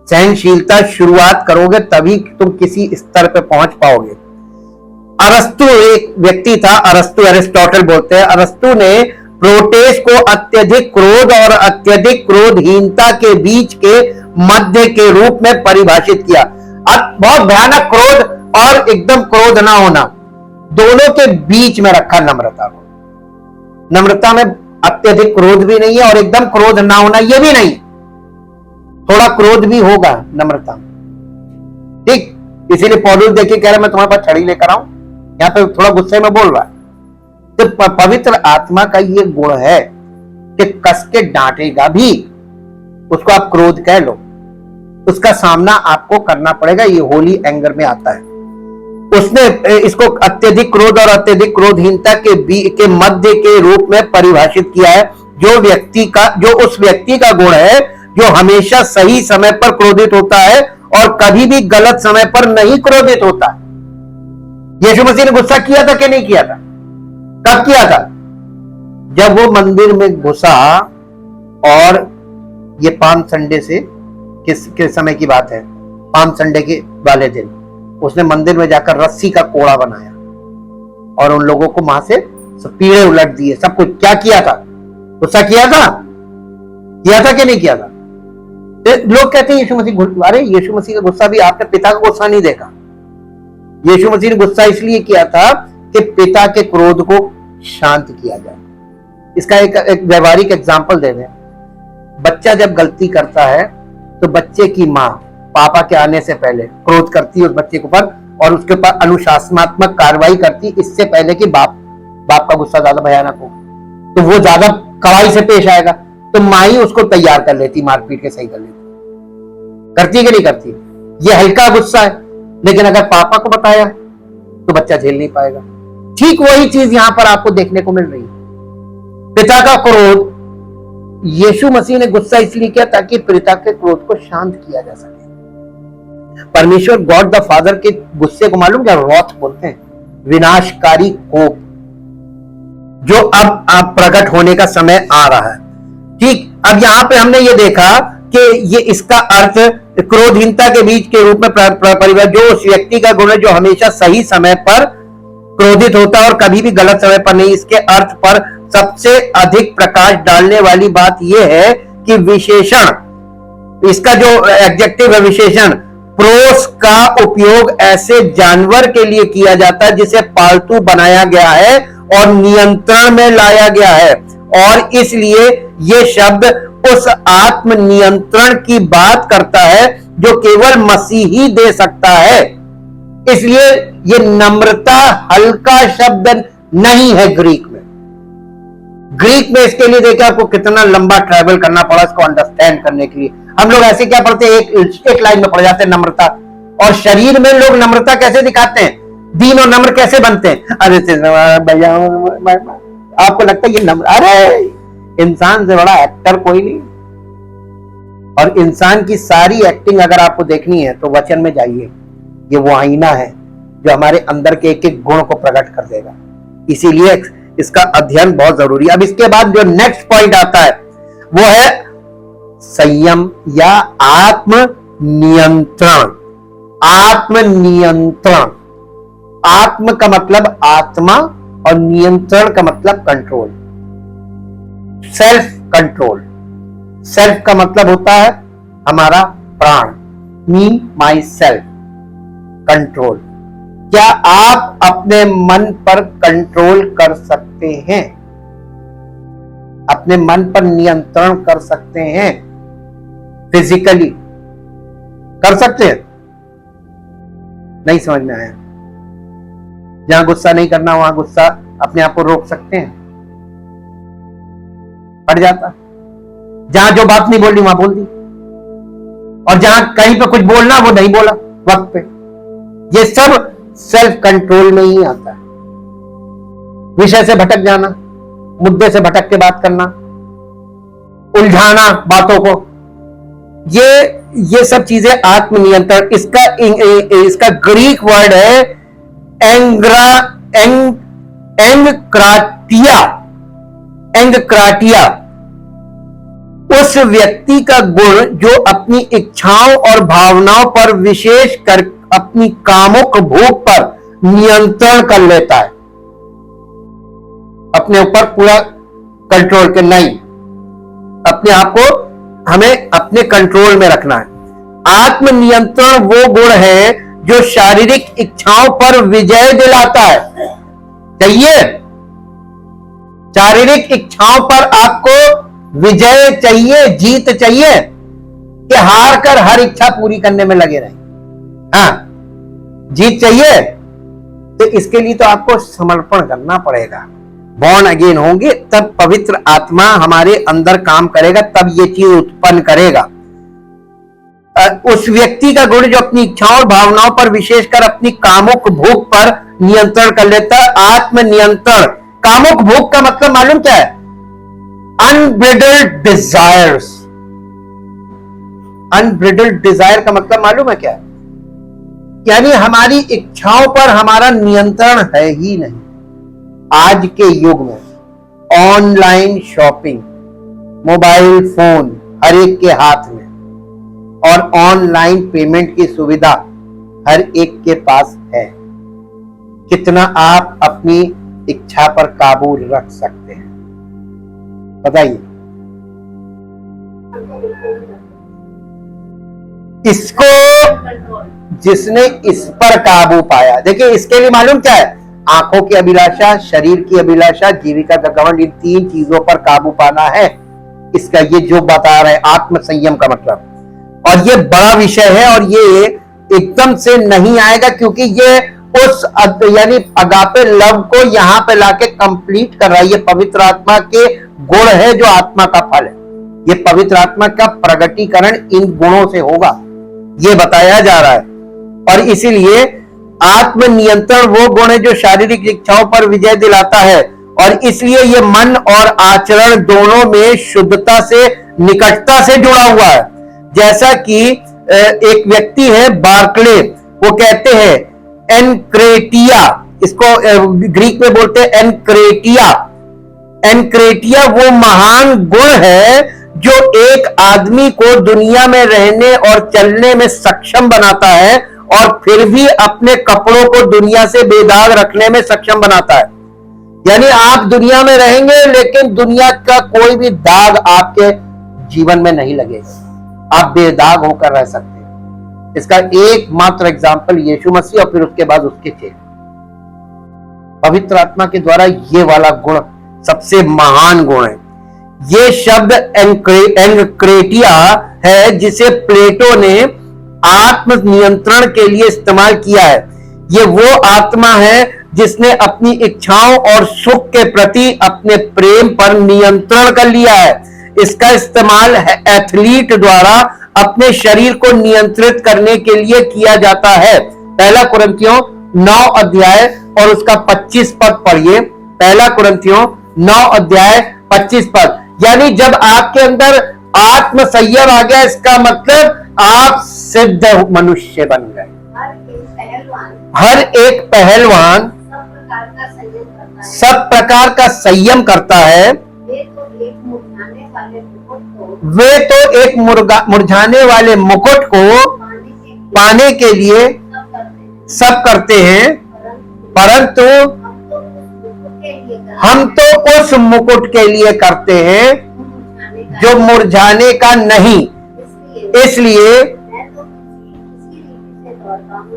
सहनशीलता शुरुआत करोगे तभी तुम किसी स्तर पे पहुंच पाओगे। अरस्तु एक व्यक्ति था, अरस्तु, अरिस्टोटल बोलते हैं। अरस्तु ने प्रोटेस को अत्यधिक क्रोध और अत्यधिक क्रोधहीनता के बीच के मध्य के रूप में परिभाषित किया। बहुत भयानक क्रोध और एकदम क्रोध ना होना, दोनों के बीच में रखा नम्रता को। नम्रता में अत्यधिक क्रोध भी नहीं है और एकदम क्रोध ना होना ये भी नहीं, थोड़ा क्रोध भी होगा नम्रता, ठीक। इसीलिए पौलुस देखिए कह रहा है मैं तुम्हारे पास छड़ी लेकर आऊं, यहां पे थोड़ा गुस्से में बोल रहा है। तो पवित्र आत्मा का ये गुण है कि कस के डांटेगा भी, उसको आप क्रोध कह लो, उसका सामना आपको करना पड़ेगा। ये होली एंगर में आता है। उसने इसको अत्यधिक क्रोध और अत्यधिक क्रोधहीनता के मध्य के रूप में परिभाषित किया है। जो उस व्यक्ति का गुण है जो हमेशा सही समय पर क्रोधित होता है और कभी भी गलत समय पर नहीं क्रोधित होता। यीशु मसीह ने गुस्सा किया था कि नहीं किया था? कब किया था? जब वो मंदिर में घुसा, और ये पाम संडे से किस समय की बात है? पाम संडे के वाले दिन उसने मंदिर में जाकर रस्सी का कोड़ा बनाया और उन लोगों को वहां से पीड़े उलट दिए, सब कुछ। क्या किया था? गुस्सा किया था कि नहीं किया था? लोग कहते हैं यीशु मसीह, अरे यीशु मसीह का गुस्सा भी आपने पिता का गुस्सा नहीं देखा। यीशु मसीह ने गुस्सा इसलिए किया था कि पिता के क्रोध को शांत किया जाए। इसका एक व्यवहारिक एग्जाम्पल दे दें। बच्चा जब गलती करता है तो बच्चे की माँ पापा के आने से पहले क्रोध करती है उस बच्चे के ऊपर और उसके ऊपर अनुशासनात्मक कार्रवाई करती, इससे पहले कि बाप का गुस्सा ज्यादा भयानक हो, तो वो ज्यादा कड़ाई से पेश आएगा, तो माँ ही उसको तैयार कर लेती, मारपीट के सही कर लेती। करती कि नहीं करती? ये हल्का गुस्सा है, लेकिन अगर पापा को बताया तो बच्चा झेल नहीं पाएगा। ठीक वही चीज यहां पर आपको देखने को मिल रही है। पिता का क्रोध, यीशु मसीह ने गुस्सा इसलिए किया ताकि पिता के क्रोध को शांत किया जा सके। परमेश्वर गॉड द फादर के गुस्से को मालूम क्या रॉथ बोलते हैं? विनाशकारी कोप, जो अब प्रकट होने का समय आ रहा है। ठीक, अब यहां पे हमने ये देखा कि ये इसका अर्थ क्रोधहीनता के बीज के रूप में परिवर्तित, जो उस व्यक्ति का गुण है जो हमेशा सही समय पर क्रोधित होता है और कभी भी गलत समय पर नहीं। इसके अर्थ पर सबसे अधिक प्रकाश डालने वाली बात यह है कि विशेषण, इसका जो एडजेक्टिव है विशेषण, प्रोस का उपयोग ऐसे जानवर के लिए किया जाता है जिसे पालतू बनाया गया है और नियंत्रण में लाया गया है, और इसलिए यह शब्द उस आत्म नियंत्रण की बात करता है जो केवल मसीह ही दे सकता है। इसलिए यह नम्रता हल्का शब्द नहीं है ग्रीक में। ग्रीक में इसके लिए देखिए आपको कितना लंबा ट्रैवल करना पड़ा इसको अंडरस्टैंड करने के लिए। हम लोग ऐसे क्या पढ़ते हैं, एक लाइन में पढ़ जाते हैं नम्रता, और शरीर में लोग नम्रता कैसे दिखाते हैं, दीन और नम्र कैसे बनते हैं। अरे भैया आपको लगता है ये नम्र, अरे इंसान से बड़ा एक्टर कोई नहीं। और इंसान की सारी एक्टिंग अगर आपको देखनी है तो वचन में जाइए, ये वो आईना है जो हमारे अंदर के एक एक गुण को प्रकट कर देगा। इसीलिए इसका अध्ययन बहुत जरूरी है। अब इसके बाद जो नेक्स्ट पॉइंट आता है वो है संयम या आत्म नियंत्रण। आत्म नियंत्रण, आत्म का मतलब आत्मा और नियंत्रण का मतलब कंट्रोल, सेल्फ कंट्रोल। सेल्फ का मतलब होता है हमारा प्राण, मी माई सेल्फ, कंट्रोल। क्या आप अपने मन पर कंट्रोल कर सकते हैं? अपने मन पर नियंत्रण कर सकते हैं? फिजिकली कर सकते हैं? नहीं समझ में आया? जहां गुस्सा नहीं करना वहां गुस्सा अपने आप को रोक सकते हैं? पड़ जाता। जहां जो बात नहीं बोलनी वहां बोल दी, और जहां कहीं पे कुछ बोलना वो नहीं बोला वक्त पे। ये सब सेल्फ कंट्रोल में ही आता है। विषय से भटक जाना, मुद्दे से भटक के बात करना, उलझाना बातों को, ये सब चीजें आत्मनियंत्रण। इसका ग्रीक वर्ड है एंगक्राटिया। उस व्यक्ति का गुण जो अपनी इच्छाओं और भावनाओं पर, विशेष कर अपनी कामुक भूख पर नियंत्रण कर लेता है। अपने ऊपर पूरा कंट्रोल के नहीं, अपने आप को हमें अपने कंट्रोल में रखना है। आत्म नियंत्रण वो गुण है जो शारीरिक इच्छाओं पर विजय दिलाता है। चाहिए शारीरिक इच्छाओं पर आपको विजय चाहिए, जीत चाहिए, कि हार कर हर इच्छा पूरी करने में लगे रहें। हाँ, जीत चाहिए तो इसके लिए तो आपको समर्पण करना पड़ेगा। बॉर्न अगेन होंगे तब पवित्र आत्मा हमारे अंदर काम करेगा, तब ये चीज उत्पन्न करेगा। उस व्यक्ति का गुण जो अपनी इच्छाओं और भावनाओं पर, विशेषकर अपनी कामुक भूख पर नियंत्रण कर लेता है। आत्म नियंत्रण। कामुक भूख का मतलब मालूम क्या है? Unbridled desires. अनब्रिडल्ड डिजायर का मतलब मालूम है क्या? यानी हमारी इच्छाओं पर हमारा नियंत्रण है ही नहीं। आज के युग में ऑनलाइन शॉपिंग, मोबाइल फोन हर एक के हाथ में, और ऑनलाइन पेमेंट की सुविधा हर एक के पास है। कितना आप अपनी इच्छा पर काबू रख सकते हैं बताइए? इसको जिसने इस पर काबू पाया, देखिए इसके लिए मालूम क्या है? आंखों की अभिलाषा, शरीर की अभिलाषा, जीविका का घमंड, इन तीन चीजों पर काबू पाना है। इसका ये जो बता रहे आत्म संयम का मतलब, और ये बड़ा विषय है, और ये एकदम से नहीं आएगा, क्योंकि ये उस यानी अगापे लव को यहां पे लाके कंप्लीट कर रहा है। ये पवित्र आत्मा के गुण है जो आत्मा का फल है। ये पवित्र आत्मा का प्रगटीकरण इन गुणों से होगा, ये बताया जा रहा है। और इसीलिए आत्म नियंत्रण वो गुण है जो शारीरिक इच्छाओं पर विजय दिलाता है, और इसलिए ये मन और आचरण दोनों में शुद्धता से, निकटता से जुड़ा हुआ है। जैसा कि एक व्यक्ति है बार्कले, वो कहते हैं एनक्रेटिया, इसको ग्रीक में बोलते हैं एनक्रेटिया। एनक्रेटिया वो महान गुण है जो एक आदमी को दुनिया में रहने और चलने में सक्षम बनाता है और फिर भी अपने कपड़ों को दुनिया से बेदाग रखने में सक्षम बनाता है। यानी आप दुनिया में रहेंगे लेकिन दुनिया का कोई भी दाग आपके जीवन में नहीं लगेगा, आप बेदाग होकर रह सकते हैं। इसका एकमात्र एग्जाम्पल यीशु मसीह और फिर उसके बाद उसके चेले। पवित्र आत्मा के द्वारा ये वाला गुण सबसे महान गुण है। ये शब्द एंक्रेटिया है जिसे प्लेटो ने आत्म नियंत्रण के लिए इस्तेमाल किया है। ये वो आत्मा है जिसने अपनी इच्छाओं और सुख के प्रति अपने प्रेम पर नियंत्रण कर लिया है। इसका इस्तेमाल एथलीट द्वारा अपने शरीर को नियंत्रित करने के लिए किया जाता है। पहला कुरिन्थियों 9 अध्याय और उसका 25 पद पढ़िए। पहला कुरिन्थियों 9 अध्याय 25 पद। यानी जब आपके अंदर आत्म संयम आ गया, इसका मतलब आप सिद्ध मनुष्य बन गए। हर एक पहलवान सब प्रकार का संयम करता है। वे तो एक मुरझाने वाले मुकुट को पाने के लिए सब करते हैं, परंतु हम तो उस मुकुट के लिए करते हैं जो मुरझाने का नहीं। इसलिए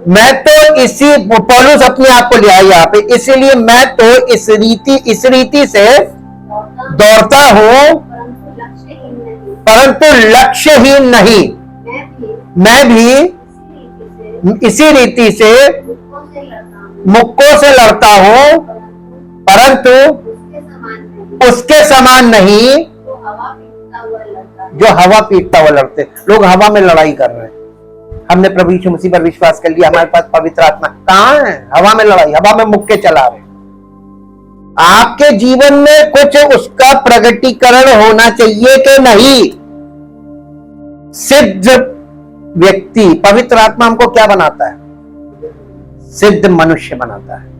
मैं तो इसी, पौलुस अपने आप को ले आया यहाँ पे, इसलिए मैं तो इस रीति से दौड़ता हूं परंतु लक्ष्यहीन नहीं। मैं भी इसी रीति से मुक्कों से लड़ता हूं परंतु उसके समान नहीं जो हवा पीटता हुआ लड़ते। लोग हवा में लड़ाई कर रहे हैं। हमने प्रभु यीशु मसीह पर विश्वास कर लिया, हमारे पास पवित्र आत्मा, कहां है? हवा में लड़ाई, हवा में मुक्के चला रहे। आपके जीवन में कुछ उसका प्रगटीकरण होना चाहिए कि नहीं? सिद्ध व्यक्ति, पवित्र आत्मा हमको क्या बनाता है? सिद्ध मनुष्य बनाता है।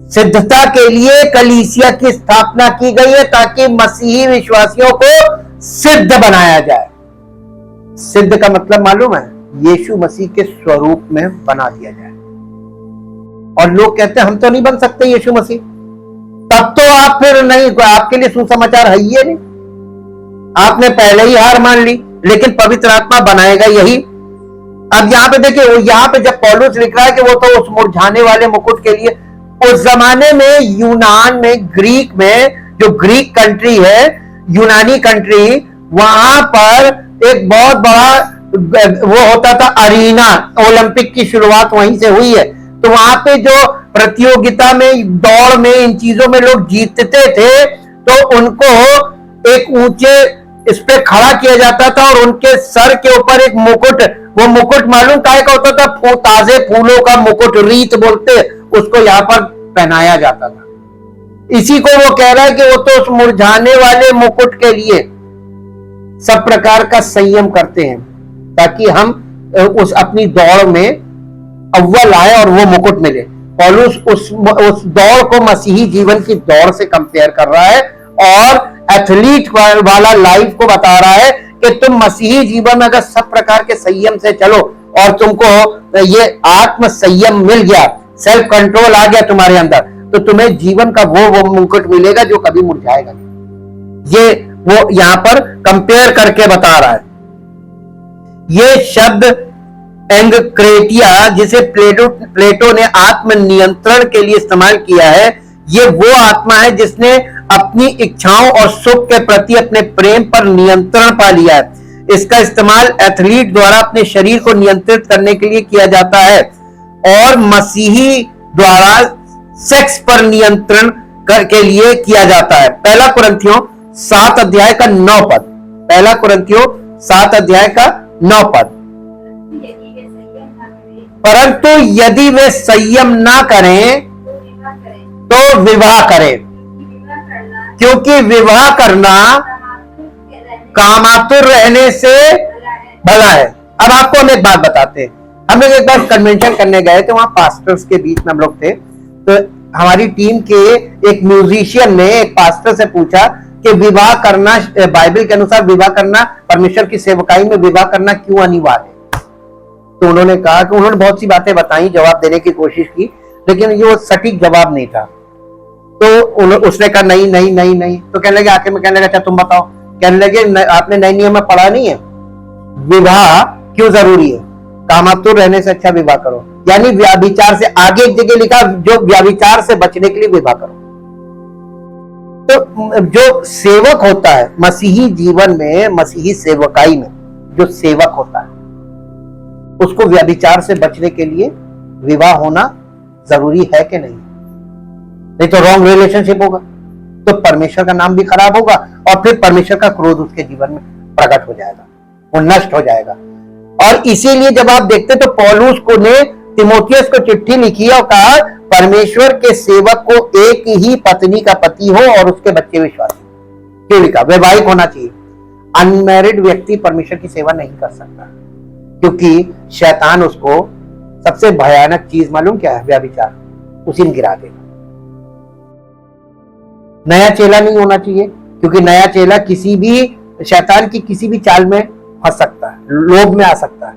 सिद्धता के लिए कलीसिया की स्थापना की गई है ताकि मसीही विश्वासियों को सिद्ध बनाया जाए। सिद्ध का मतलब मालूम है? यीशु मसीह के स्वरूप में बना दिया जाए। और लोग कहते हैं हम तो नहीं बन सकते यीशु मसीह, तब तो आप फिर नहीं, आपके लिए सुसमाचार है ही नहीं, आपने पहले ही हार मान ली। लेकिन पवित्र आत्मा बनाएगा यही। अब यहां पे देखिए, यहां पे जब पौलुस लिख रहा है कि वो तो उस मुरझाने वाले मुकुट के लिए, उस जमाने में यूनान में, ग्रीक में, जो ग्रीक कंट्री है, यूनानी कंट्री, वहां पर एक बहुत बड़ा वो होता था अरीना। ओलंपिक की शुरुआत वहीं से हुई है। तो वहां पे जो प्रतियोगिता में, दौड़ में, इन चीजों में लोग जीतते थे तो उनको एक ऊंचे इस पे खड़ा किया जाता था और उनके सर के ऊपर एक मुकुट, वो मुकुट मालूम काय का होता था? ताजे फूलों का मुकुट, रीत बोलते, उसको यहाँ पर पहनाया जाता था। इसी को वो कह रहा है कि वो तो उस मुरझाने वाले मुकुट के लिए सब प्रकार का संयम करते हैं ताकि हम उस अपनी दौड़ में अव्वल आए और वो मुकुट मिले। पौलुस उस दौड़ को मसीही जीवन की दौड़ से कंपेयर कर रहा है और एथलीट वाला लाइफ को बता रहा है कि तुम मसीही जीवन में अगर सब प्रकार के संयम से चलो और तुमको ये आत्म संयम मिल गया, सेल्फ कंट्रोल आ गया तुम्हारे अंदर, तो तुम्हें जीवन का वो मुकुट मिलेगा जो कभी मुरझाएगा नहीं। ये वो यहां पर कंपेयर करके बता रहा है। ये शब्द एंक्रेटिया जिसे प्लेटो ने आत्म नियंत्रण के लिए इस्तेमाल किया है, ये वो आत्मा है जिसने अपनी इच्छाओं और सुख के प्रति अपने प्रेम पर नियंत्रण पा लिया है। इसका इस्तेमाल एथलीट द्वारा अपने शरीर को नियंत्रित करने के लिए किया जाता है और मसीही द्वारा सेक्स पर नियंत्रण के लिए किया जाता है। पहला कुरिन्थियों 7 अध्याय का 9 पद। पहला कुरिन्थियों 7 अध्याय का 9 पद। परंतु यदि वे संयम ना करें तो विवाह करें, क्योंकि विवाह करना कामातुर रहने से भला है। अब आपको हम एक बात बताते हैं। हम लोग एक बार कन्वेंशन करने गए थे, वहां पास्टर्स के बीच में हम लोग थे, तो हमारी टीम के एक म्यूजिशियन ने एक पास्टर से पूछा कि विवाह करना, बाइबल के अनुसार विवाह करना, परमेश्वर की सेवकाई में विवाह करना क्यों अनिवार्य है? तो उन्होंने कहा कि उन्होंने बहुत सी बातें बताई, जवाब देने की कोशिश की, लेकिन ये वो सटीक जवाब नहीं था। तो उसने कहा नहीं नहीं नहीं नहीं। तो कहने लगे, आखिर में कहने लगे अच्छा तुम बताओ। कहने लगे आपने नए नियम में पढ़ा नहीं है विवाह क्यों जरूरी है? कामातुर रहने से अच्छा विवाह करो, यानी व्याभिचार से आगे एक जगह लिखा जो व्याभिचार से बचने के लिए विवाह करो। तो जो सेवक होता है मसीही जीवन में, मसीही सेवकाई में जो सेवक होता है, उसको व्याभिचार से बचने के लिए विवाह होना जरूरी है कि नहीं? नहीं तो रॉन्ग रिलेशनशिप होगा, तो परमेश्वर का नाम भी खराब होगा और फिर परमेश्वर का क्रोध उसके जीवन में प्रकट हो जाएगा, वो नष्ट हो जाएगा। और इसीलिए जब आप देखते तो पौलुस को ने तिमोथियस को चिट्ठी लिखी और कहा परमेश्वर के सेवक को एक ही पत्नी का पति हो और उसके बच्चे विश्वासी। क्यों लिखा? वैवाहिक होना चाहिए। अनमैरिड व्यक्ति परमेश्वर की सेवा नहीं कर सकता, क्योंकि शैतान उसको सबसे भयानक चीज मालूम क्या है? व्यभिचार, उसी में गिरा देगा। नया चेला नहीं होना चाहिए, क्योंकि नया चेला किसी भी शैतान की किसी भी चाल में फंस सकता है, लोभ में आ सकता है,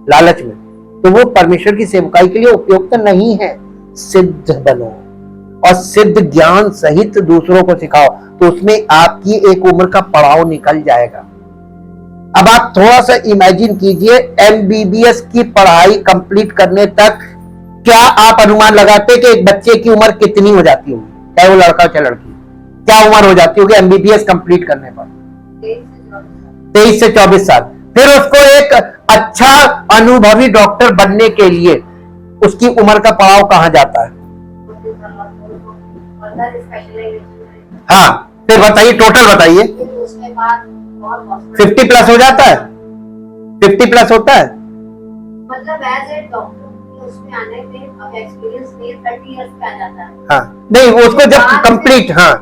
लालच में। तो वो परमेश्वर की सेवकाई के लिए उपयुक्त नहीं है। सिद्ध बनो और सिद्ध ज्ञान सहित दूसरों को सिखाओ, तो उसमें आपकी एक उम्र का पड़ाव निकल जाएगा। अब आप थोड़ा सा इमेजिन कीजिए, एमबीबीएस की पढ़ाई कंप्लीट करने तक क्या आप अनुमान लगाते कि एक बच्चे की उम्र कितनी हो जाती होगी, चाहे वो लड़का हो चाहे लड़की? क्या उम्र हो जाती होगी एमबीबीएस कंप्लीट करने पर? 23 से 24 साल। फिर उसको एक अच्छा अनुभवी डॉक्टर बनने के लिए उसकी उम्र का पड़ाव कहां जाता है? हाँ, फिर बताइए, टोटल बताइए। 50 प्लस हो जाता है? 50 प्लस होता है? मतलब एज ए डॉक्टर उसमें आने में अब एक्सपीरियंस नहीं, 30 इयर्स पे आ जाता है। हाँ, नहीं वो उसको जब कंप्लीट, हाँ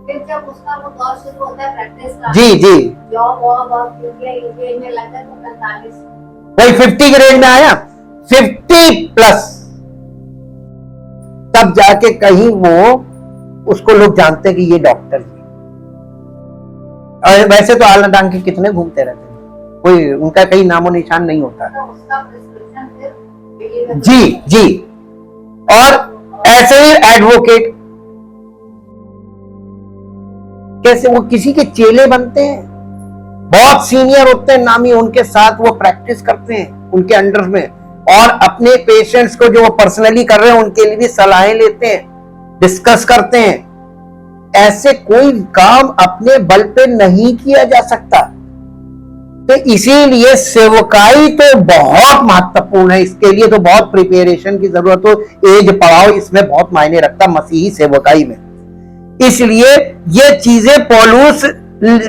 फिर जब उसका वो दौर शुरू होता है प्रैक्टिस का, जी जी, जॉब और यूके में लगता है 45, वही 50 ग्रेड में आया, 50 प्लस, तब जाके कहीं वो उसको लोग जानते हैं कि ये डॉक्टर है। और वैसे तो आला डांग के कितने घूमते रहते हैं, कोई उनका कहीं नामो निशान नहीं होता। तो उसका प्रिस्क्रिप्शन फिर जी जी। और ऐसे ही एडवोकेट, कैसे वो किसी के चेले बनते हैं, बहुत सीनियर होते हैं नामी, उनके साथ वो प्रैक्टिस करते हैं उनके अंडर में, और अपने पेशेंट्स को जो वो पर्सनली कर रहे हैं उनके लिए भी सलाहें लेते हैं, डिस्कस करते हैं। ऐसे कोई काम अपने बल पे नहीं किया जा सकता। तो इसीलिए सेवकाई तो बहुत महत्वपूर्ण है, इसके लिए तो बहुत प्रिपरेशन की जरूरत हो, एज पढ़ाओ इसमें बहुत मायने रखता मसीही सेवकाई में। इसलिए ये चीजें पौलुस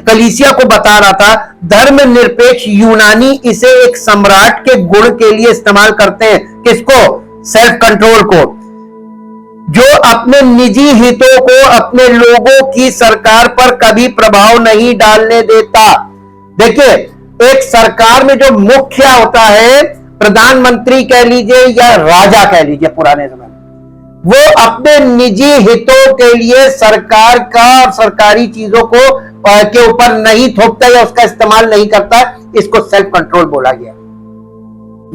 कलीसिया को बता रहा था। धर्म निरपेक्ष यूनानी इसे एक सम्राट के गुण के लिए इस्तेमाल करते हैं। किसको? सेल्फ कंट्रोल को, जो अपने निजी हितों को अपने लोगों की सरकार पर कभी प्रभाव नहीं डालने देता। देखिए, एक सरकार में जो मुखिया होता है, प्रधानमंत्री कह लीजिए या राजा कह लीजिए पुराने समय, वो अपने निजी हितों के लिए सरकार का और सरकारी चीजों को के ऊपर नहीं थोपता या उसका इस्तेमाल नहीं करता। इसको सेल्फ कंट्रोल बोला गया।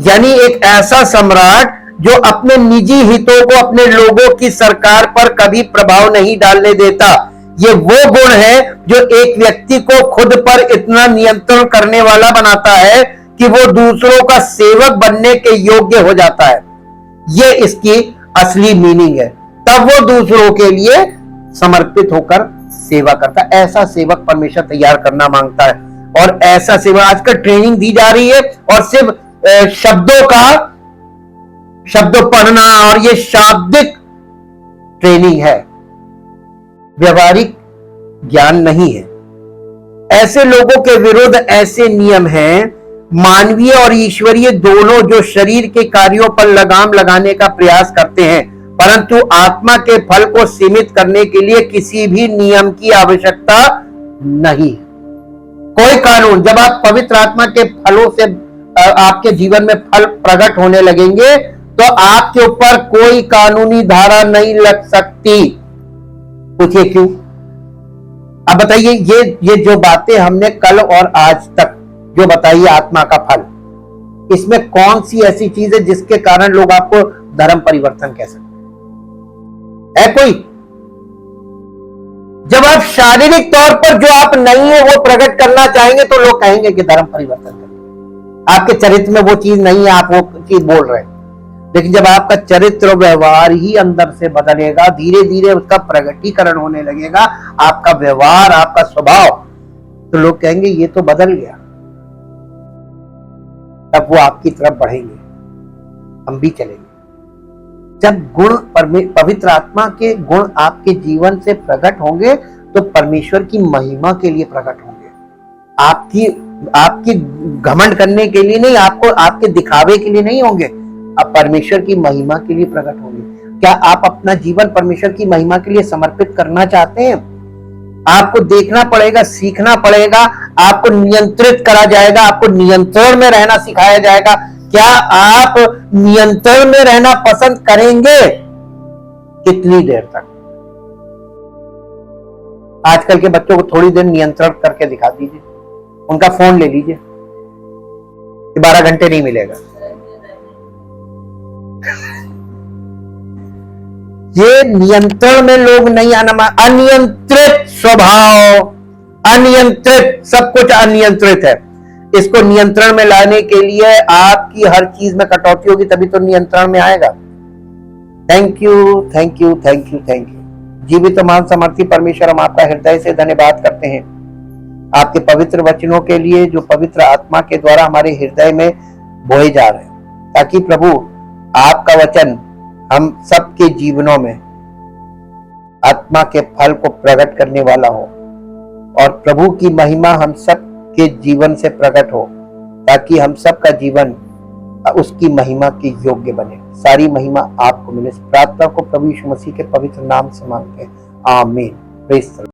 यानी एक ऐसा सम्राट जो अपने निजी हितों को अपने लोगों की सरकार पर कभी प्रभाव नहीं डालने देता। ये वो गुण है जो एक व्यक्ति को खुद पर इतना नियंत्रण करने वाला बनाता है कि वो दूसरों का सेवक बनने के योग्य हो जाता है। ये इसकी असली मीनिंग है। तब वो दूसरों के लिए समर्पित होकर सेवा करता है। ऐसा सेवक परमेश्वर तैयार करना मांगता है, और ऐसा सेवा आजकल ट्रेनिंग दी जा रही है, और सिर्फ शब्दों पढ़ना और ये शाब्दिक ट्रेनिंग है, व्यवहारिक ज्ञान नहीं है। ऐसे लोगों के विरुद्ध ऐसे नियम हैं, मानवीय और ईश्वरीय दोनों, जो शरीर के कार्यों पर लगाम लगाने का प्रयास करते हैं, परंतु आत्मा के फल को सीमित करने के लिए किसी भी नियम की आवश्यकता नहीं। कोई कानून, जब आप पवित्र आत्मा के फलों से आपके जीवन में फल प्रकट होने लगेंगे, तो आपके ऊपर कोई कानूनी धारा नहीं लग सकती। पूछिए क्यों? अब बताइए, ये जो बातें हमने कल और आज तक जो बताई आत्मा का फल, इसमें कौन सी ऐसी चीज है जिसके कारण लोग आपको धर्म परिवर्तन कह सकते है? कोई? जब आप शारीरिक तौर पर जो आप नहीं है वो प्रकट करना चाहेंगे तो लोग कहेंगे कि धर्म परिवर्तन करें। आपके चरित्र में वो चीज नहीं है, आप वो चीज बोल रहे हैं। लेकिन जब आपका चरित्र व्यवहार ही अंदर से बदलेगा, धीरे धीरे उसका प्रगटीकरण होने लगेगा, आपका व्यवहार, आपका स्वभाव, तो लोग कहेंगे ये तो बदल गया। तब वो आपकी तरफ बढ़ेंगे, हम भी चलेंगे। जब गुण पवित्र आत्मा के गुण आपके जीवन से प्रकट होंगे तो परमेश्वर की महिमा के लिए प्रकट होंगे। आपकी घमंड करने के लिए नहीं, आपको आपके दिखावे के लिए नहीं होंगे, आप परमेश्वर की महिमा के लिए प्रकट होंगे। क्या आप अपना जीवन परमेश्वर की महिमा के लिए समर्पित करना चाहते हैं? आपको देखना पड़ेगा, सीखना पड़ेगा, आपको नियंत्रित करा जाएगा, आपको नियंत्रण में रहना सिखाया जाएगा। क्या आप नियंत्रण में रहना पसंद करेंगे? कितनी देर तक? आजकल के बच्चों को थोड़ी देर नियंत्रण करके दिखा दीजिए, उनका फोन ले लीजिए, 12 घंटे नहीं मिलेगा। ये नियंत्रण में लोग नहीं आना, अनियंत्रित स्वभाव, अनियंत्रित, सब कुछ अनियंत्रित है। इसको नियंत्रण में लाने के लिए आपकी हर चीज में कटौती होगी, तभी तो नियंत्रण में आएगा। Thank you, thank you, thank you, thank you. जीवित मान समर्थी परमेश्वर, हम आपका हृदय से धन्यवाद करते हैं आपके पवित्र वचनों के लिए, जो पवित्र आत्मा के द्वारा हमारे हृदय में बोए जा रहे हैं, ताकि प्रभु आपका वचन हम सबके जीवनों में आत्मा के फल को प्रकट करने वाला हो, और प्रभु की महिमा हम सब के जीवन से प्रकट हो, ताकि हम सबका जीवन उसकी महिमा के योग्य बने। सारी महिमा आपको मिले। इस प्रार्थना को प्रभु यीशु मसीह के पवित्र नाम से मांगते हैं, आमीन। Praise the Lord.